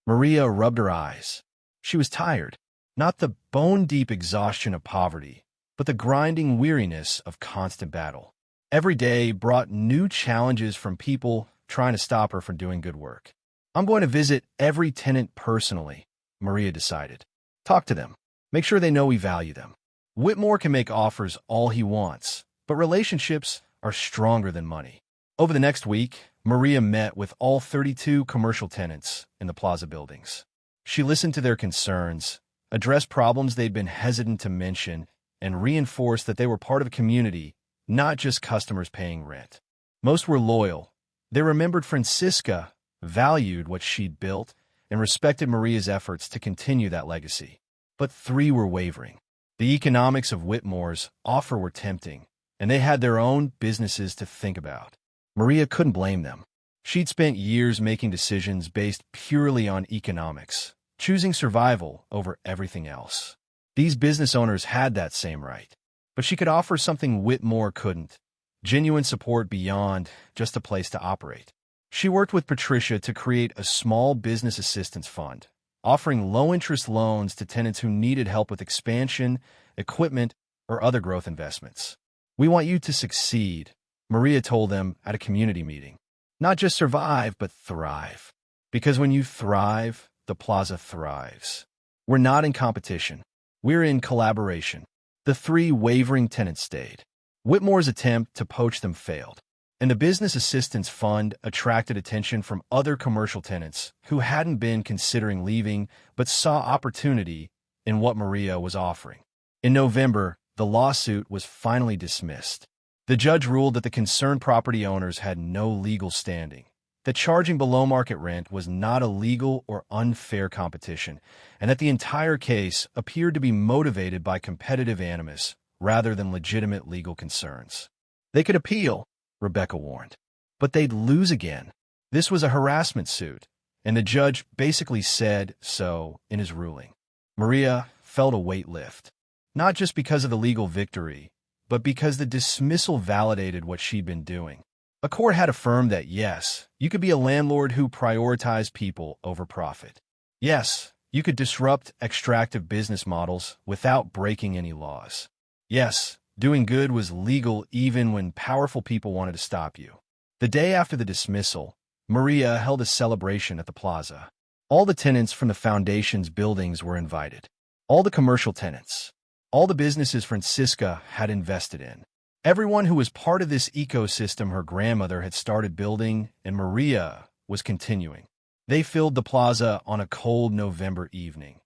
Speaker 1: Maria rubbed her eyes. She was tired. Not the bone-deep exhaustion of poverty, but the grinding weariness of constant battle. Every day brought new challenges from people trying to stop her from doing good work. I'm going to visit every tenant personally, Maria decided. Talk to them. Make sure they know we value them. Whitmore can make offers all he wants, but relationships are stronger than money. Over the next week, Maria met with all 32 commercial tenants in the Plaza buildings. She listened to their concerns, addressed problems they'd been hesitant to mention, and reinforced that they were part of a community, not just customers paying rent. Most were loyal. They remembered Francisca, valued what she'd built, and respected Maria's efforts to continue that legacy. But 3 were wavering. The economics of Whitmore's offer were tempting, and they had their own businesses to think about. Maria couldn't blame them. She'd spent years making decisions based purely on economics, choosing survival over everything else. These business owners had that same right, but she could offer something Whitmore couldn't: genuine support beyond just a place to operate. She worked with Patricia to create a small business assistance fund, offering low-interest loans to tenants who needed help with expansion, equipment, or other growth investments. We want you to succeed, Maria told them at a community meeting. Not just survive, but thrive. Because when you thrive, the Plaza thrives. We're not in competition. We're in collaboration. The 3 wavering tenants stayed. Whitmore's attempt to poach them failed, and the Business Assistance Fund attracted attention from other commercial tenants who hadn't been considering leaving but saw opportunity in what Maria was offering. In November, the lawsuit was finally dismissed. The judge ruled that the concerned property owners had no legal standing, that charging below market rent was not illegal or unfair competition, and that the entire case appeared to be motivated by competitive animus rather than legitimate legal concerns. They could appeal, Rebecca warned, but they'd lose again. This was a harassment suit, and the judge basically said so in his ruling. Maria felt a weight lift, not just because of the legal victory, but because the dismissal validated what she'd been doing. A court had affirmed that, yes, you could be a landlord who prioritized people over profit. Yes, you could disrupt extractive business models without breaking any laws. Yes, doing good was legal even when powerful people wanted to stop you. The day after the dismissal, Maria held a celebration at the Plaza. All the tenants from the foundation's buildings were invited. All the commercial tenants. All the businesses Francisca had invested in. Everyone who was part of this ecosystem her grandmother had started building and Maria was continuing. They filled the plaza on a cold November evening.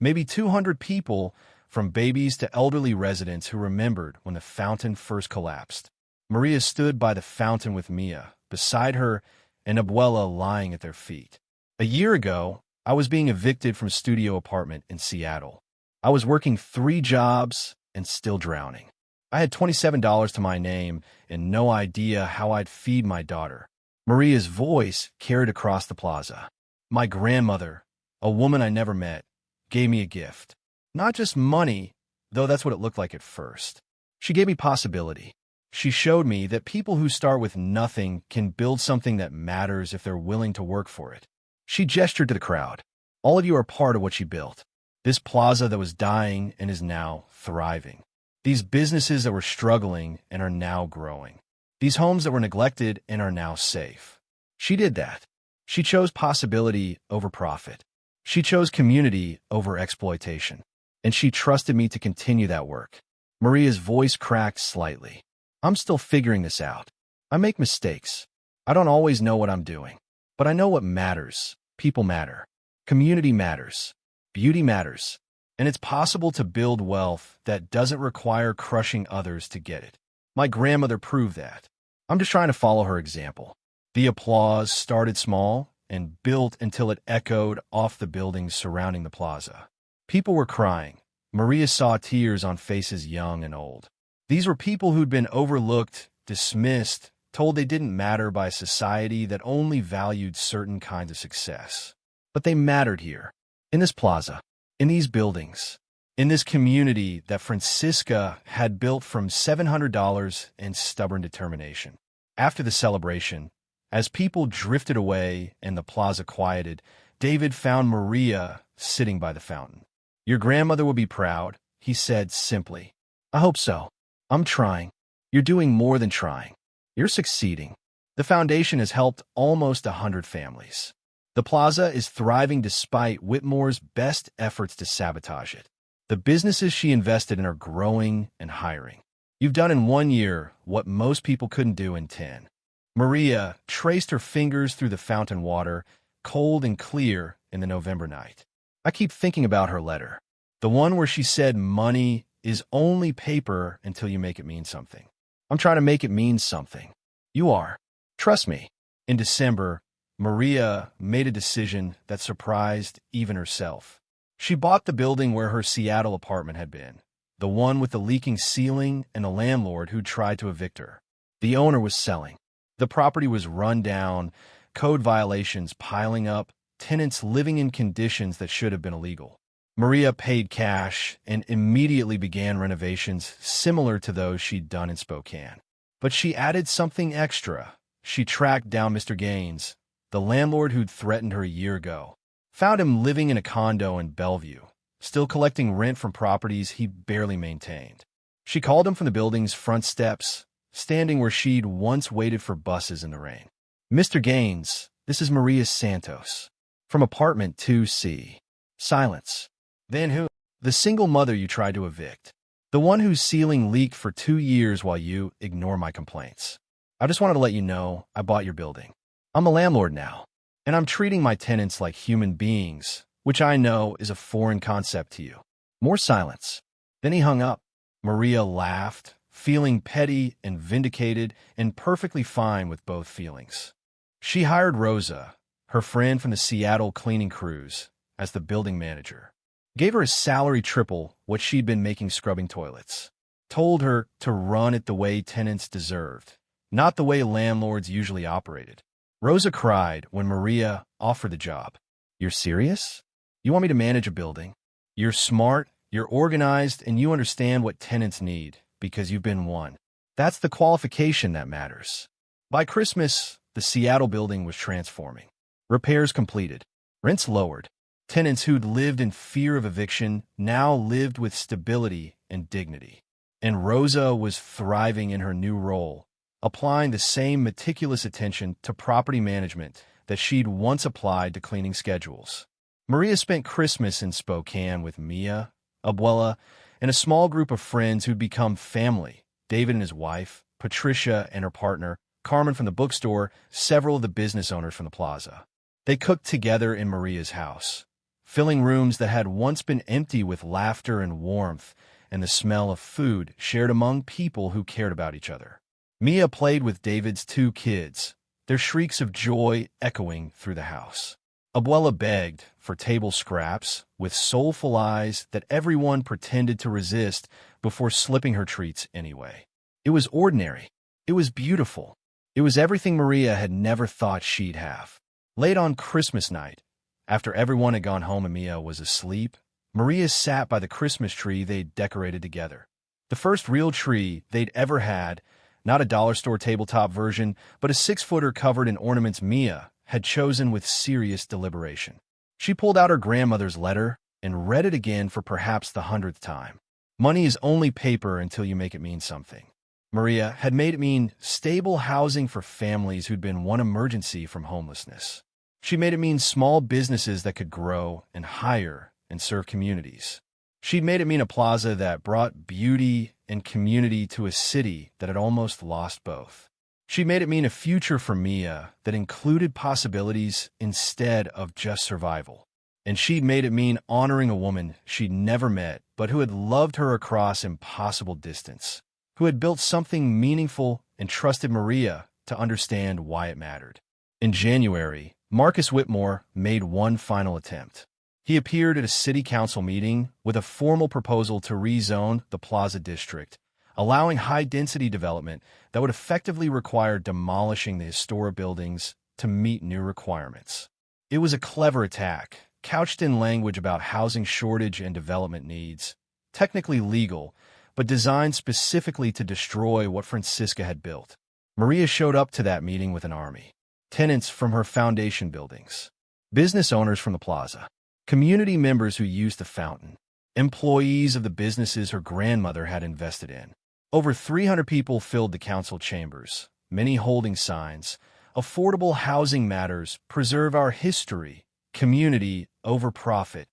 Speaker 1: Maybe 200 people, from babies to elderly residents who remembered when the fountain first collapsed. Maria stood by the fountain with Mia, beside her, and Abuela lying at their feet. A year ago, I was being evicted from a studio apartment in Seattle. I was working 3 jobs and still drowning. I had $27 to my name and no idea how I'd feed my daughter. Maria's voice carried across the plaza. My grandmother, a woman I never met, gave me a gift. Not just money, though that's what it looked like at first. She gave me possibility. She showed me that people who start with nothing can build something that matters if they're willing to work for it. She gestured to the crowd. All of you are part of what she built. This plaza that was dying and is now thriving. These businesses that were struggling and are now growing. These homes that were neglected and are now safe. She did that. She chose possibility over profit. She chose community over exploitation. And she trusted me to continue that work. Maria's voice cracked slightly. I'm still figuring this out. I make mistakes. I don't always know what I'm doing. But I know what matters. People matter. Community matters. Beauty matters. And it's possible to build wealth that doesn't require crushing others to get it. My grandmother proved that. I'm just trying to follow her example. The applause started small and built until it echoed off the buildings surrounding the plaza. People were crying. Maria saw tears on faces young and old. These were people who'd been overlooked, dismissed, told they didn't matter by a society that only valued certain kinds of success. But they mattered here, in this plaza, in these buildings, in this community that Francisca had built from $700 and stubborn determination. After the celebration, as people drifted away and the plaza quieted, David found Maria sitting by the fountain. Your grandmother will be proud, he said simply. I hope so. I'm trying. You're doing more than trying. You're succeeding. The foundation has helped almost 100 families. The plaza is thriving despite Whitmore's best efforts to sabotage it. The businesses she invested in are growing and hiring. You've done in 1 year what most people couldn't do in 10. Maria traced her fingers through the fountain water, cold and clear in the November night. I keep thinking about her letter. The one where she said money is only paper until you make it mean something. I'm trying to make it mean something. You are. Trust me. In December, Maria made a decision that surprised even herself. She bought the building where her Seattle apartment had been, the one with the leaking ceiling and the landlord who tried to evict her. The owner was selling. The property was run down, code violations piling up, tenants living in conditions that should have been illegal. Maria paid cash and immediately began renovations similar to those she'd done in Spokane. But she added something extra. She tracked down Mr. Gaines, the landlord who'd threatened her a year ago. Found him living in a condo in Bellevue, still collecting rent from properties he barely maintained. She called him from the building's front steps, standing where she'd once waited for buses in the rain. Mr. Gaines, this is Maria Santos. From apartment 2C. Silence. Then who? The single mother you tried to evict. The one whose ceiling leaked for 2 years while you ignore my complaints. I just wanted to let you know I bought your building. I'm a landlord now, and I'm treating my tenants like human beings, which I know is a foreign concept to you. More silence. Then he hung up. Maria laughed, feeling petty and vindicated and perfectly fine with both feelings. She hired Rosa, her friend from the Seattle cleaning crews, as the building manager. Gave her a salary triple what she'd been making scrubbing toilets. Told her to run it the way tenants deserved, not the way landlords usually operated. Rosa cried when Maria offered the job. You're serious? You want me to manage a building? You're smart, you're organized, and you understand what tenants need. because you've been one. That's the qualification that matters. By Christmas, the Seattle building was transforming. Repairs completed. Rents lowered. Tenants who'd lived in fear of eviction now lived with stability and dignity. And Rosa was thriving in her new role, applying the same meticulous attention to property management that she'd once applied to cleaning schedules. Maria spent Christmas in Spokane with Mia, Abuela, and a small group of friends who'd become family: David and his wife, Patricia and her partner, Carmen from the bookstore, several of the business owners from the Plaza. They cooked together in Maria's house, filling rooms that had once been empty with laughter and warmth and the smell of food shared among people who cared about each other. Mia played with David's 2 kids, their shrieks of joy echoing through the house. Abuela begged for table scraps with soulful eyes that everyone pretended to resist before slipping her treats anyway. It was ordinary. It was beautiful. It was everything Maria had never thought she'd have. Late on Christmas night, after everyone had gone home and Mia was asleep, Maria sat by the Christmas tree they'd decorated together. The first real tree they'd ever had, not a dollar store tabletop version, but a 6-footer covered in ornaments Mia had chosen with serious deliberation. She pulled out her grandmother's letter and read it again for perhaps the 100th time. Money is only paper until you make it mean something. Maria had made it mean stable housing for families who'd been one emergency from homelessness. She made it mean small businesses that could grow and hire and serve communities. She'd made it mean a plaza that brought beauty and community to a city that had almost lost both. She made it mean a future for Mia that included possibilities instead of just survival. And she'd made it mean honoring a woman she'd never met, but who had loved her across impossible distance, who had built something meaningful and trusted Maria to understand why it mattered. In January, Marcus Whitmore made one final attempt. He appeared at a city council meeting with a formal proposal to rezone the Plaza district, allowing high-density development that would effectively require demolishing the historic buildings to meet new requirements. It was a clever attack, couched in language about housing shortage and development needs, technically legal, but designed specifically to destroy what Francisca had built. Maria showed up to that meeting with an army. Tenants from her foundation buildings, business owners from the plaza, community members who used the fountain, employees of the businesses her grandmother had invested in. Over 300 people filled the council chambers, many holding signs: "Affordable housing matters, preserve our history, community over profit."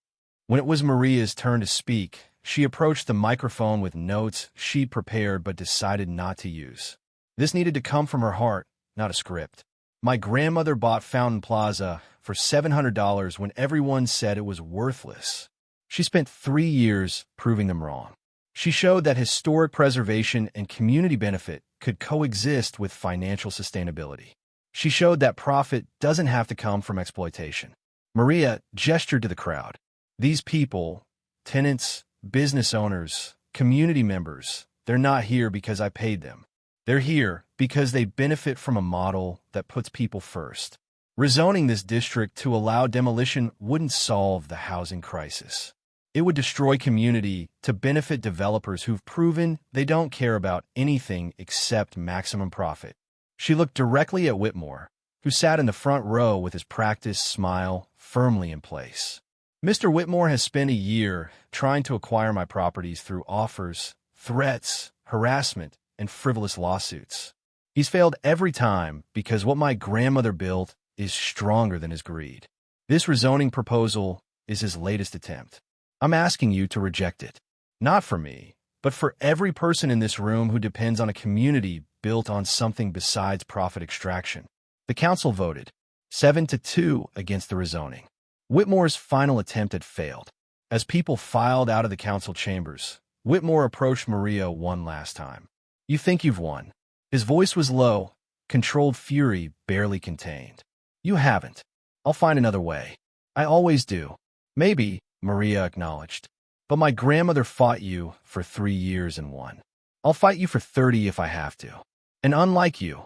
Speaker 1: When it was Maria's turn to speak, she approached the microphone with notes she'd prepared but decided not to use. This needed to come from her heart, not a script. "My grandmother bought Fountain Plaza for $700 when everyone said it was worthless. She spent 3 years proving them wrong. She showed that historic preservation and community benefit could coexist with financial sustainability. She showed that profit doesn't have to come from exploitation." Maria gestured to the crowd. "These people, tenants, business owners, community members, they're not here because I paid them. They're here because they benefit from a model that puts people first. Rezoning this district to allow demolition wouldn't solve the housing crisis. It would destroy community to benefit developers who've proven they don't care about anything except maximum profit." She looked directly at Whitmore, who sat in the front row with his practiced smile firmly in place. "Mr. Whitmore has spent a year trying to acquire my properties through offers, threats, harassment, and frivolous lawsuits. He's failed every time because what my grandmother built is stronger than his greed. This rezoning proposal is his latest attempt. I'm asking you to reject it. Not for me, but for every person in this room who depends on a community built on something besides profit extraction." The council voted 7-2 against the rezoning. Whitmore's final attempt had failed. As people filed out of the council chambers, Whitmore approached Maria one last time. "You think you've won." His voice was low, controlled fury barely contained. "You haven't. I'll find another way. I always do." "Maybe," Maria acknowledged. "But my grandmother fought you for 3 years and won. I'll fight you for 30 if I have to. And unlike you,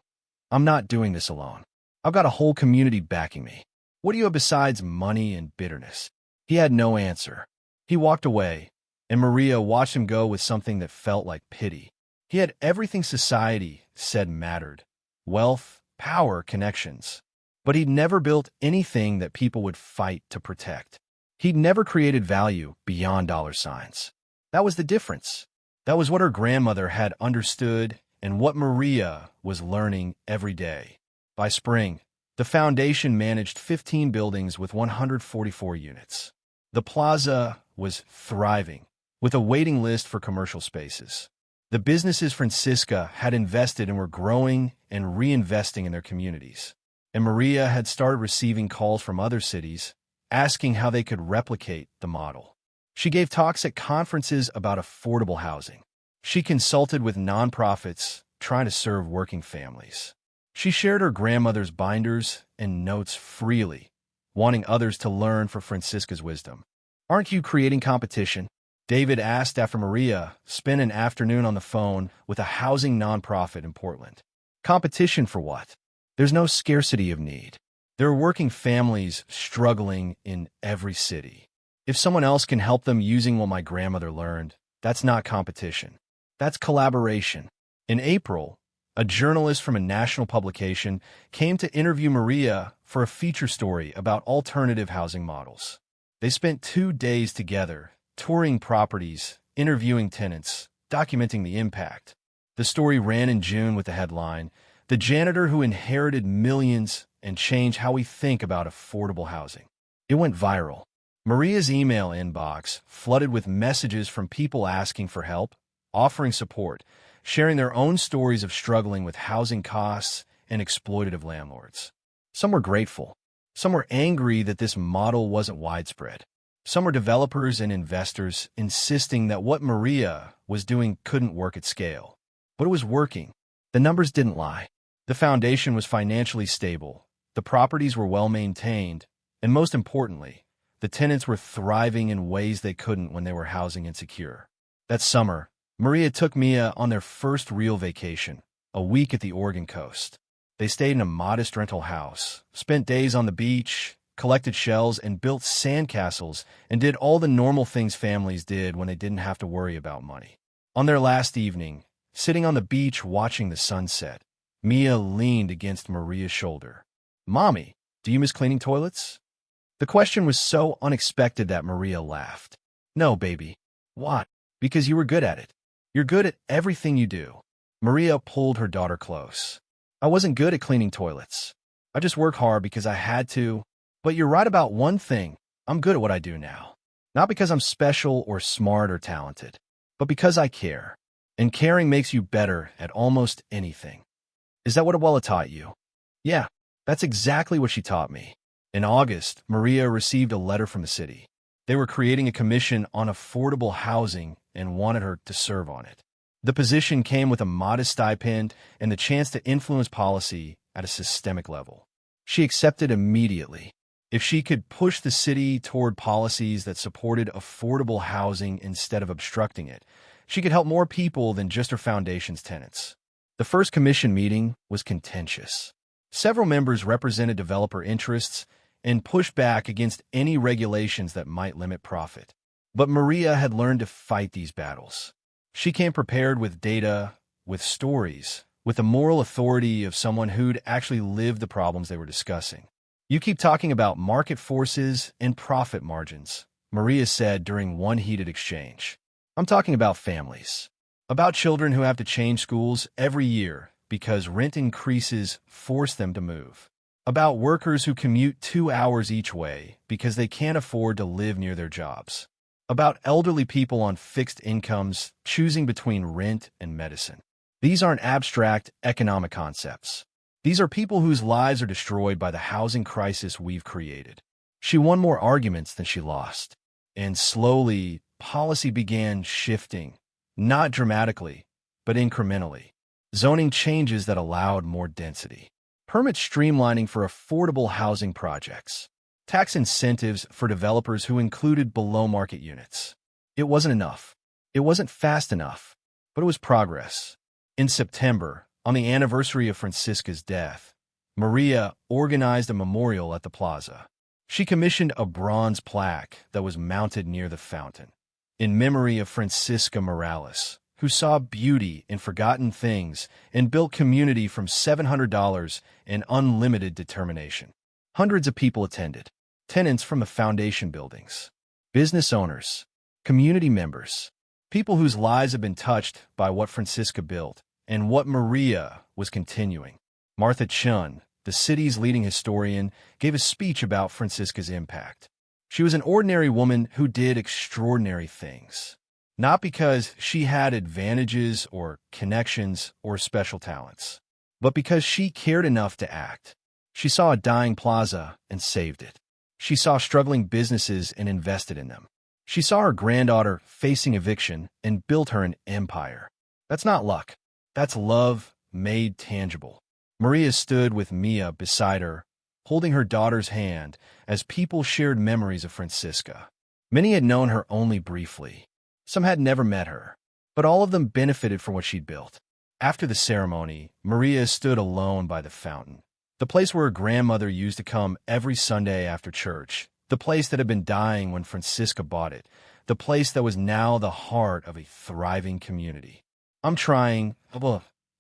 Speaker 1: I'm not doing this alone. I've got a whole community backing me. What do you have besides money and bitterness?" He had no answer. He walked away, and Maria watched him go with something that felt like pity. He had everything society said mattered: wealth, power, connections. But he'd never built anything that people would fight to protect. He'd never created value beyond dollar signs. That was the difference. That was what her grandmother had understood and what Maria was learning every day. By spring, the foundation managed 15 buildings with 144 units. The plaza was thriving, with a waiting list for commercial spaces. The businesses Francisca had invested in were growing and reinvesting in their communities. And Maria had started receiving calls from other cities, asking how they could replicate the model. She gave talks at conferences about affordable housing. She consulted with nonprofits trying to serve working families. She shared her grandmother's binders and notes freely, wanting others to learn from Francisca's wisdom. "Aren't you creating competition?" David asked after Maria spent an afternoon on the phone with a housing nonprofit in Portland. "Competition for what? There's no scarcity of need. There are working families struggling in every city. If someone else can help them using what my grandmother learned, that's not competition. That's collaboration." In April, a journalist from a national publication came to interview Maria for a feature story about alternative housing models. They spent 2 days together, touring properties, interviewing tenants, documenting the impact. The story ran in June with the headline, "The Janitor Who Inherited Millions and Changed How We Think About Affordable Housing." It went viral. Maria's email inbox flooded with messages from people asking for help, offering support, sharing their own stories of struggling with housing costs and exploitative landlords. Some were grateful. Some were angry that this model wasn't widespread. Some were developers and investors insisting that what Maria was doing couldn't work at scale. But it was working. The numbers didn't lie. The foundation was financially stable. The properties were well-maintained. And most importantly, the tenants were thriving in ways they couldn't when they were housing insecure. That summer, Maria took Mia on their first real vacation, a week at the Oregon coast. They stayed in a modest rental house, spent days on the beach, collected shells, and built sandcastles, and did all the normal things families did when they didn't have to worry about money. On their last evening, sitting on the beach watching the sunset, Mia leaned against Maria's shoulder. "Mommy, do you miss cleaning toilets?" The question was so unexpected that Maria laughed. "No, baby." "Why?" "Because you were good at it. You're good at everything you do." Maria pulled her daughter close. "I wasn't good at cleaning toilets. I just worked hard because I had to. But you're right about one thing. I'm good at what I do now. Not because I'm special or smart or talented, but because I care. And caring makes you better at almost anything." "Is that what Abuela taught you?" "Yeah, that's exactly what she taught me." In August, Maria received a letter from the city. They were creating a commission on affordable housing and wanted her to serve on it. The position came with a modest stipend and the chance to influence policy at a systemic level. She accepted immediately. If she could push the city toward policies that supported affordable housing instead of obstructing it, she could help more people than just her foundation's tenants. The first commission meeting was contentious. Several members represented developer interests and pushed back against any regulations that might limit profit. But Maria had learned to fight these battles. She came prepared with data, with stories, with the moral authority of someone who'd actually lived the problems they were discussing. "You keep talking about market forces and profit margins," Maria said during one heated exchange. "I'm talking about families, about children who have to change schools every year because rent increases force them to move, about workers who commute 2 hours each way because they can't afford to live near their jobs, about elderly people on fixed incomes choosing between rent and medicine. These aren't abstract economic concepts. These are people whose lives are destroyed by the housing crisis we've created." She won more arguments than she lost. And slowly, policy began shifting, not dramatically, but incrementally. Zoning changes that allowed more density. Permit streamlining for affordable housing projects. Tax incentives for developers who included below-market units. It wasn't enough. It wasn't fast enough, but it was progress. In September, on the anniversary of Francisca's death, Maria organized a memorial at the Plaza. She commissioned a bronze plaque that was mounted near the fountain. "In memory of Francisca Morales, who saw beauty in forgotten things and built community from $700 and unlimited determination. Hundreds of people attended. Tenants from the foundation buildings, business owners, community members, people whose lives have been touched by what Francisca built and what Maria was continuing. Martha Chun, the city's leading historian, gave a speech about Francisca's impact. She was an ordinary woman who did extraordinary things, not because she had advantages or connections or special talents, but because she cared enough to act. She saw a dying plaza and saved it. She saw struggling businesses and invested in them. She saw her granddaughter facing eviction and built her an empire. That's not luck. That's love made tangible. Maria stood with Mia beside her, holding her daughter's hand as people shared memories of Francisca. Many had known her only briefly. Some had never met her, but all of them benefited from what she'd built. After the ceremony, Maria stood alone by the fountain, the place where her grandmother used to come every Sunday after church, the place that had been dying when Francisca bought it, the place that was now the heart of a thriving community. "I'm trying,"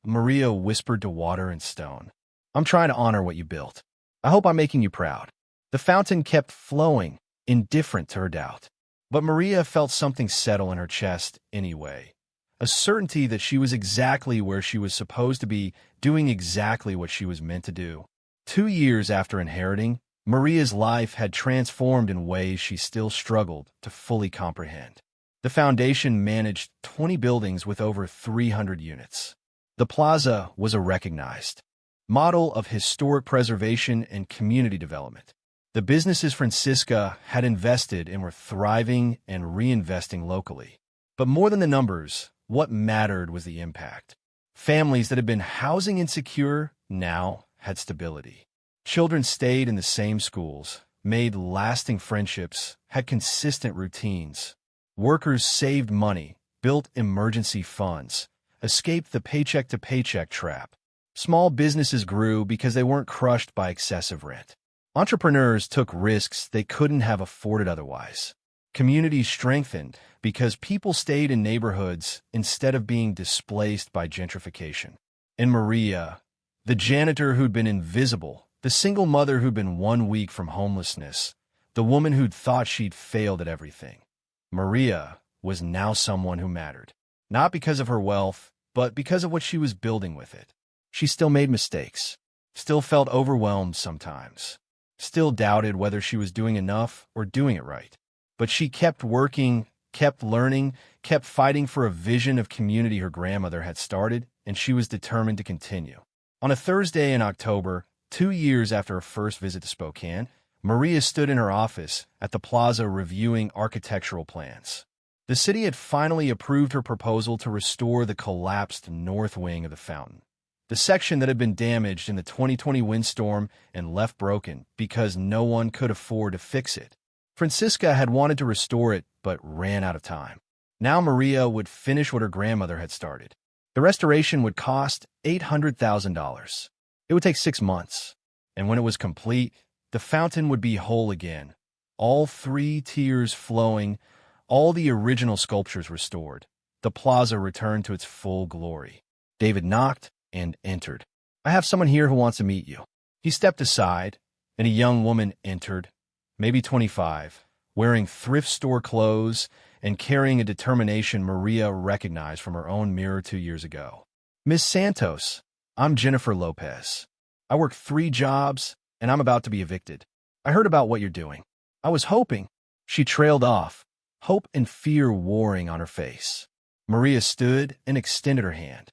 Speaker 1: Maria whispered to water and stone. "I'm trying to honor what you built. I hope I'm making you proud." The fountain kept flowing, indifferent to her doubt. But Maria felt something settle in her chest anyway, a certainty that she was exactly where she was supposed to be, doing exactly what she was meant to do. 2 years after inheriting, Maria's life had transformed in ways she still struggled to fully comprehend. The foundation managed 20 buildings with over 300 units. The Plaza was a recognized model of historic preservation and community development. The businesses Francisca had invested in were thriving and reinvesting locally. But more than the numbers, what mattered was the impact. Families that had been housing insecure now had stability. Children stayed in the same schools, made lasting friendships, had consistent routines. Workers saved money, built emergency funds, escaped the paycheck-to-paycheck trap. Small businesses grew because they weren't crushed by excessive rent. Entrepreneurs took risks they couldn't have afforded otherwise. Communities strengthened because people stayed in neighborhoods instead of being displaced by gentrification. And Maria, the janitor who'd been invisible, the single mother who'd been 1 week from homelessness, the woman who'd thought she'd failed at everything. Maria was now someone who mattered, not because of her wealth, but because of what she was building with it. She still made mistakes, still felt overwhelmed sometimes, still doubted whether she was doing enough or doing it right. But she kept working, kept learning, kept fighting for a vision of community her grandmother had started, and she was determined to continue. On a Thursday in October, 2 years after her first visit to Spokane, Maria stood in her office at the Plaza reviewing architectural plans. The city had finally approved her proposal to restore the collapsed north wing of the fountain, the section that had been damaged in the 2020 windstorm and left broken because no one could afford to fix it. Francisca had wanted to restore it, but ran out of time. Now Maria would finish what her grandmother had started. The restoration would cost $800,000. It would take 6 months, and when it was complete, the fountain would be whole again, all 3 tiers flowing, all the original sculptures restored. The plaza returned to its full glory. David knocked and entered. "I have someone here who wants to meet you." He stepped aside, and a young woman entered, maybe 25, wearing thrift store clothes and carrying a determination Maria recognized from her own mirror 2 years ago. "Miss Santos, I'm Jennifer Lopez. I work 3 jobs, and I'm about to be evicted. I heard about what you're doing. I was hoping—" She trailed off, hope and fear warring on her face. Maria stood and extended her hand.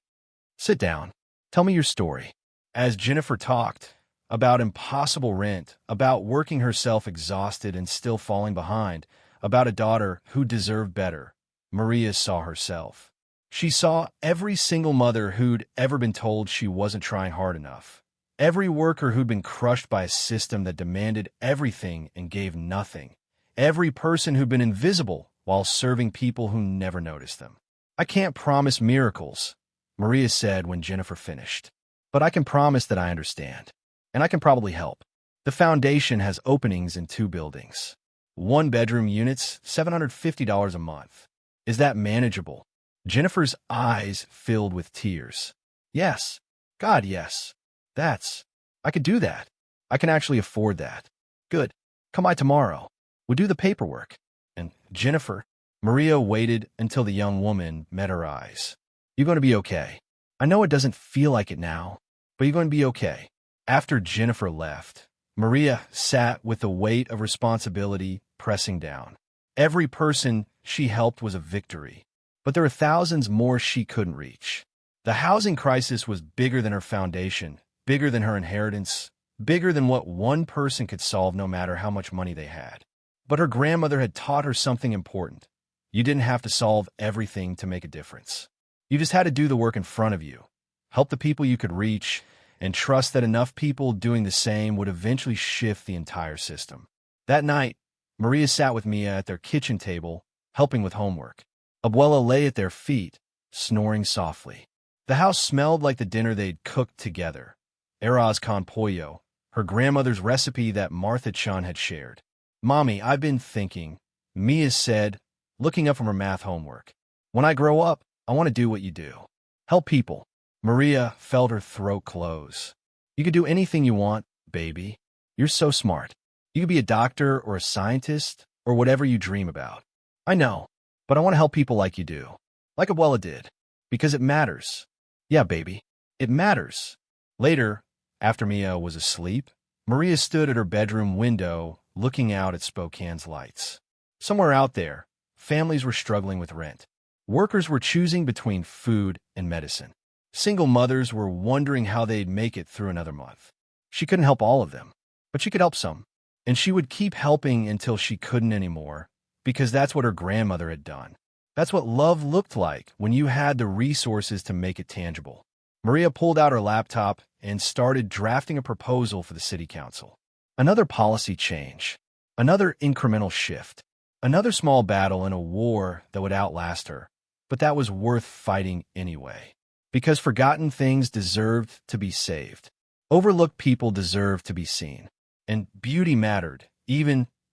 Speaker 1: "Sit down. Tell me your story." As Jennifer talked about impossible rent, about working herself exhausted and still falling behind, about a daughter who deserved better, Maria saw herself. She saw every single mother who'd ever been told she wasn't trying hard enough, every worker who'd been crushed by a system that demanded everything and gave nothing, every person who'd been invisible while serving people who never noticed them. "I can't promise miracles," Maria said when Jennifer finished, "but I can promise that I understand, and I can probably help." The foundation has openings in 2 buildings. 1-bedroom units, $750 a month. Is that manageable? Jennifer's eyes filled with tears. Yes. God, yes. I could do that. I can actually afford that. Good. Come by tomorrow. We'll do the paperwork. And Jennifer, Maria waited until the young woman met her eyes. You're going to be okay. I know it doesn't feel like it now, but you're going to be okay. After Jennifer left, Maria sat with the weight of responsibility pressing down. Every person she helped was a victory, but there were thousands more she couldn't reach. The housing crisis was bigger than her foundation, bigger than her inheritance, bigger than what one person could solve no matter how much money they had. But her grandmother had taught her something important. You didn't have to solve everything to make a difference. You just had to do the work in front of you, help the people you could reach, and trust that enough people doing the same would eventually shift the entire system. That night, Maria sat with Mia at their kitchen table, helping with homework. Abuela lay at their feet, snoring softly. The house smelled like the dinner they'd cooked together. Arroz con pollo, her grandmother's recipe that Martha Chun had shared. Mommy, I've been thinking, Mia said, looking up from her math homework. When I grow up, I want to do what you do. Help people. Maria felt her throat close. You could do anything you want, baby. You're so smart. You could be a doctor or a scientist or whatever you dream about. I know, but I want to help people like you do. Like Abuela did. Because it matters. Yeah, baby. It matters. Later, after Mia was asleep, Maria stood at her bedroom window looking out at Spokane's lights. Somewhere out there, families were struggling with rent. Workers were choosing between food and medicine. Single mothers were wondering how they'd make it through another month. She couldn't help all of them, but she could help some. And she would keep helping until she couldn't anymore, because that's what her grandmother had done. That's what love looked like when you had the resources to make it tangible. Maria pulled out her laptop and started drafting a proposal for the city council. Another policy change, another incremental shift, another small battle in a war that would outlast her, but that was worth fighting anyway. Because forgotten things deserved to be saved. Overlooked people deserved to be seen. And beauty mattered,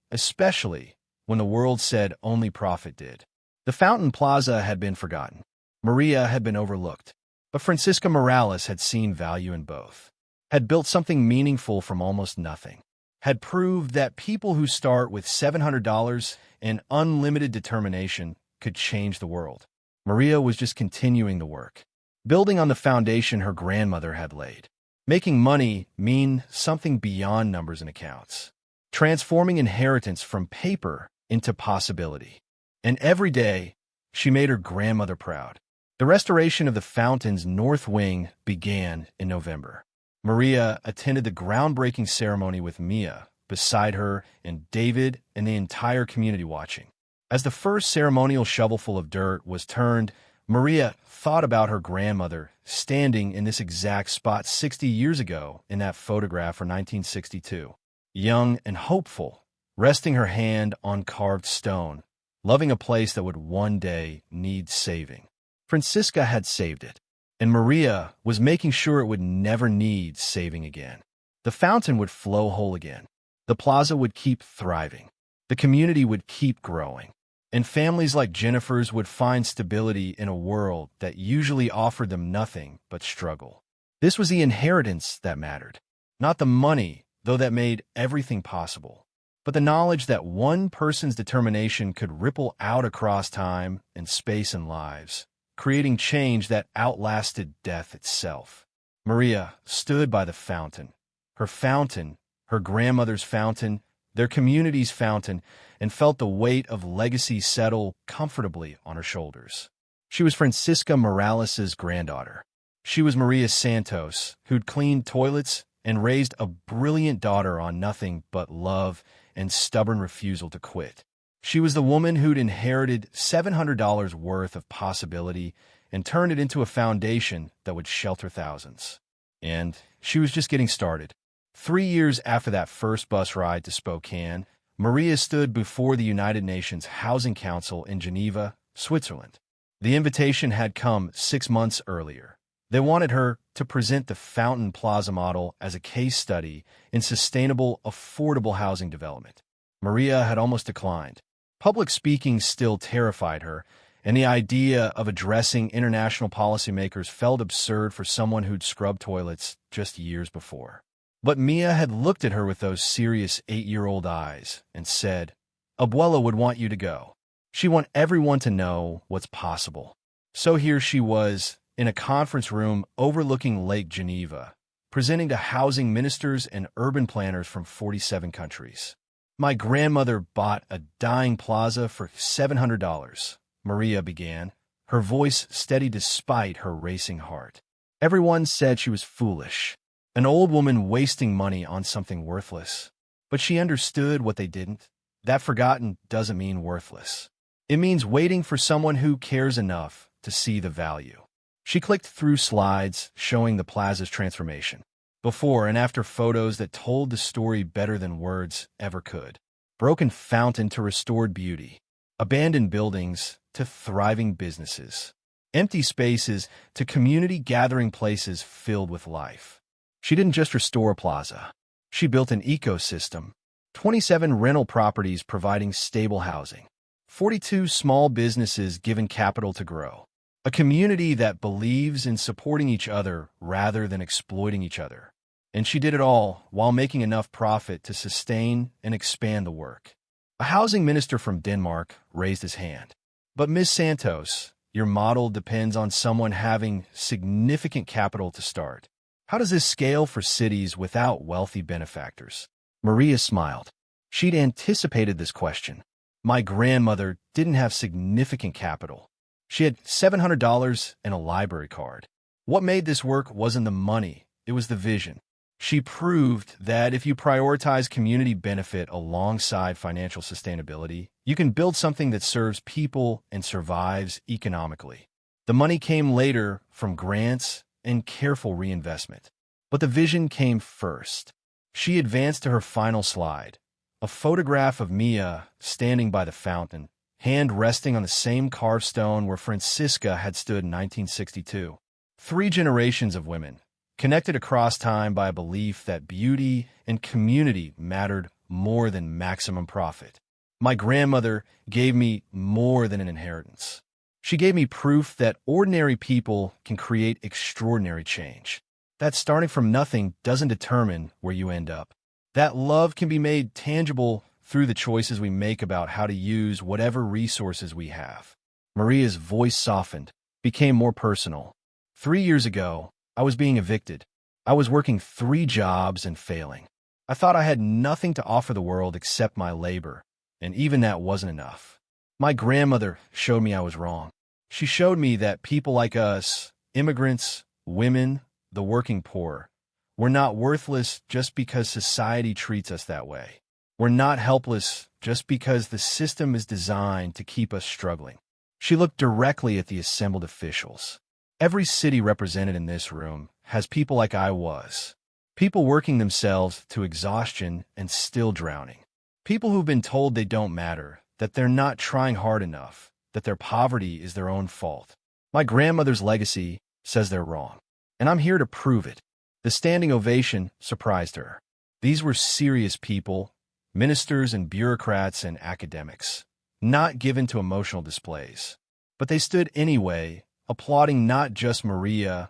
Speaker 1: especially, when the world said only profit did. The fountain Plaza had been forgotten. Maria had been overlooked. But Francisca Morales had seen value in both. Had built something meaningful from almost nothing. Had proved that people who start with $700 and unlimited determination could change the world. Maria was just continuing the work. Building on the foundation her grandmother had laid. Making money mean something beyond numbers and accounts. Transforming inheritance from paper into possibility. And every day, she made her grandmother proud. The restoration of the fountain's north wing began in November. Maria attended the groundbreaking ceremony with Mia beside her and David and the entire community watching. As the first ceremonial shovelful of dirt was turned, Maria thought about her grandmother standing in this exact spot 60 years ago in that photograph from 1962. Young and hopeful, resting her hand on carved stone, loving a place that would one day need saving. Francisca had saved it, and Maria was making sure it would never need saving again. The fountain would flow whole again. The plaza would keep thriving. The community would keep growing. And families like Jennifer's would find stability in a world that usually offered them nothing but struggle. This was the inheritance that mattered, not the money, though that made everything possible, but the knowledge that one person's determination could ripple out across time and space and lives, creating change that outlasted death itself. Maria stood by the fountain, her grandmother's fountain, their community's fountain, and felt the weight of legacy settle comfortably on her shoulders. She was Francisca Morales' granddaughter. She was Maria Santos, who'd cleaned toilets and raised a brilliant daughter on nothing but love and stubborn refusal to quit. She was the woman who'd inherited $700 worth of possibility and turned it into a foundation that would shelter thousands. And she was just getting started. 3 years after that first bus ride to Spokane, Maria stood before the United Nations Housing Council in Geneva, Switzerland. The invitation had come 6 months earlier. They wanted her to present the Fountain Plaza model as a case study in sustainable, affordable housing development. Maria had almost declined. Public speaking still terrified her, and the idea of addressing international policymakers felt absurd for someone who'd scrubbed toilets just years before. But Mia had looked at her with those serious 8-year-old eyes and said, "Abuela would want you to go. She want everyone to know what's possible." So here she was, in a conference room overlooking Lake Geneva, presenting to housing ministers and urban planners from 47 countries. "My grandmother bought a dying Plaza for $700, Maria began, her voice steady despite her racing heart. Everyone said she was foolish, an old woman wasting money on something worthless. But she understood what they didn't. That forgotten doesn't mean worthless. It means waiting for someone who cares enough to see the value." She clicked through slides showing the Plaza's transformation, before and after photos that told the story better than words ever could. Broken fountain to restored beauty, abandoned buildings to thriving businesses, empty spaces to community gathering places filled with life. She didn't just restore Plaza. She built an ecosystem, 27 rental properties providing stable housing, 42 small businesses given capital to grow, a community that believes in supporting each other rather than exploiting each other. And she did it all while making enough profit to sustain and expand the work. A housing minister from Denmark raised his hand. "But Ms. Santos, your model depends on someone having significant capital to start. How does this scale for cities without wealthy benefactors?" Maria smiled. She'd anticipated this question. "My grandmother didn't have significant capital. She had $700 and a library card. What made this work wasn't the money, it was the vision. She proved that if you prioritize community benefit alongside financial sustainability, you can build something that serves people and survives economically. The money came later from grants and careful reinvestment. But the vision came first." She advanced to her final slide, a photograph of Mia standing by the fountain, hand resting on the same carved stone where Francisca had stood in 1962. 3 generations of women, connected across time by a belief that beauty and community mattered more than maximum profit. "My grandmother gave me more than an inheritance. She gave me proof that ordinary people can create extraordinary change. That starting from nothing doesn't determine where you end up. That love can be made tangible through the choices we make about how to use whatever resources we have." Maria's voice softened, became more personal. 3 years ago, I was being evicted. I was working 3 jobs and failing. I thought I had nothing to offer the world except my labor, and even that wasn't enough. My grandmother showed me I was wrong. She showed me that people like us, immigrants, women, the working poor, we're not worthless just because society treats us that way. We're not helpless just because the system is designed to keep us struggling. She looked directly at the assembled officials. Every city represented in this room has people like I was. People working themselves to exhaustion and still drowning. People who've been told they don't matter, that they're not trying hard enough, that their poverty is their own fault. My grandmother's legacy says they're wrong, and I'm here to prove it. The standing ovation surprised her. These were serious people, ministers and bureaucrats and academics, not given to emotional displays. But they stood anyway, applauding not just Maria,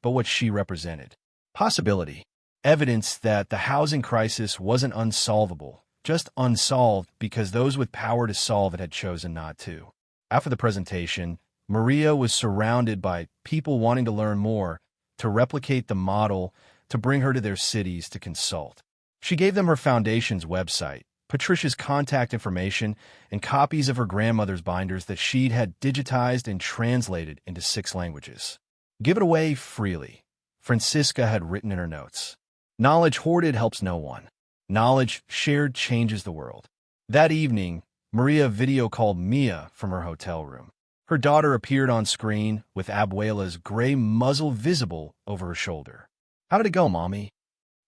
Speaker 1: but what she represented. Possibility. Evidence that the housing crisis wasn't unsolvable, just unsolved because those with power to solve it had chosen not to. After the presentation, Maria was surrounded by people wanting to learn more, to replicate the model, to bring her to their cities to consult. She gave them her foundation's website, Patricia's contact information, and copies of her grandmother's binders that she'd had digitized and translated into 6 languages. "Give it away freely," Francisca had written in her notes. "Knowledge hoarded helps no one. Knowledge shared changes the world." That evening, Maria video called Mia from her hotel room. Her daughter appeared on screen with Abuela's gray muzzle visible over her shoulder. "How did it go, Mommy?"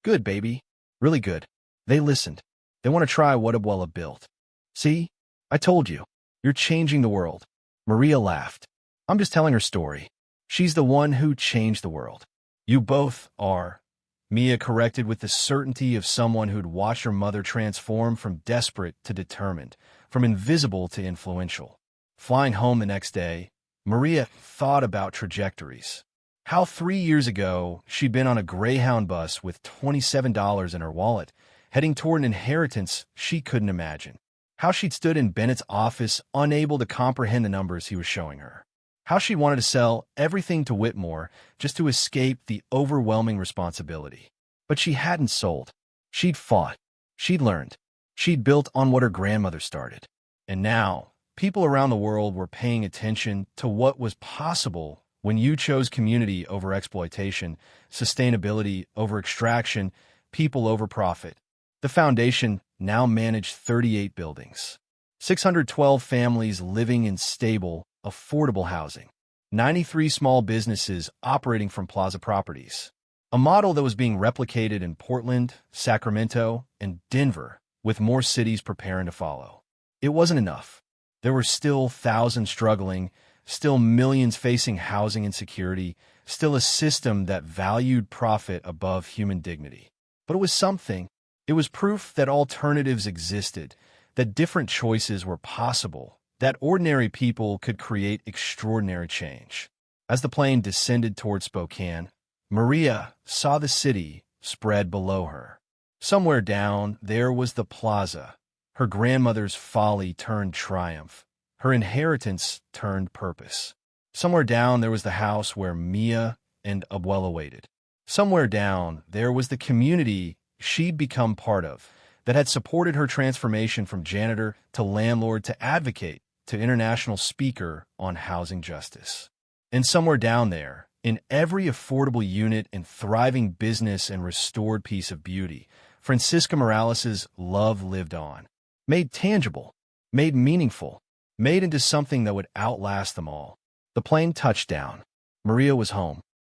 Speaker 1: "Good, baby. Really good. They listened. They want to try what Abuela built. See? I told you. You're changing the world." Maria laughed. "I'm just telling her story. She's the one who changed the world." "You both are," Mia corrected with the certainty of someone who'd watched her mother transform from desperate to determined, from invisible to influential. Flying home the next day, Maria thought about trajectories. How 3 years ago she'd been on a Greyhound bus with $27 in her wallet, heading toward an inheritance she couldn't imagine. How she'd stood in Bennett's office, unable to comprehend the numbers he was showing her. How she wanted to sell everything to Whitmore just to escape the overwhelming responsibility. But she hadn't sold. She'd fought. She'd learned. She'd built on what her grandmother started. And now, people around the world were paying attention to what was possible when you chose community over exploitation, sustainability over extraction, people over profit. The foundation now managed 38 buildings, 612 families living in stable, affordable housing, 93 small businesses operating from Plaza properties, a model that was being replicated in Portland, Sacramento, and Denver, with more cities preparing to follow. It wasn't enough. There were still thousands struggling, still millions facing housing insecurity, still a system that valued profit above human dignity. But it was something. It was proof that alternatives existed, that different choices were possible, that ordinary people could create extraordinary change. As the plane descended toward Spokane, Maria saw the city spread below her. Somewhere down there was the Plaza. Her grandmother's folly turned triumph. Her inheritance turned purpose. Somewhere down there was the house where Mia and Abuela waited. Somewhere down there was the community she'd become part of, that had supported her transformation from janitor to landlord to advocate to international speaker on housing justice. And somewhere down there, in every affordable unit and thriving business and restored piece of beauty, Francisca Morales's love lived on, made tangible, made meaningful, made into something that would outlast them all. The plane touched down. Maria was home.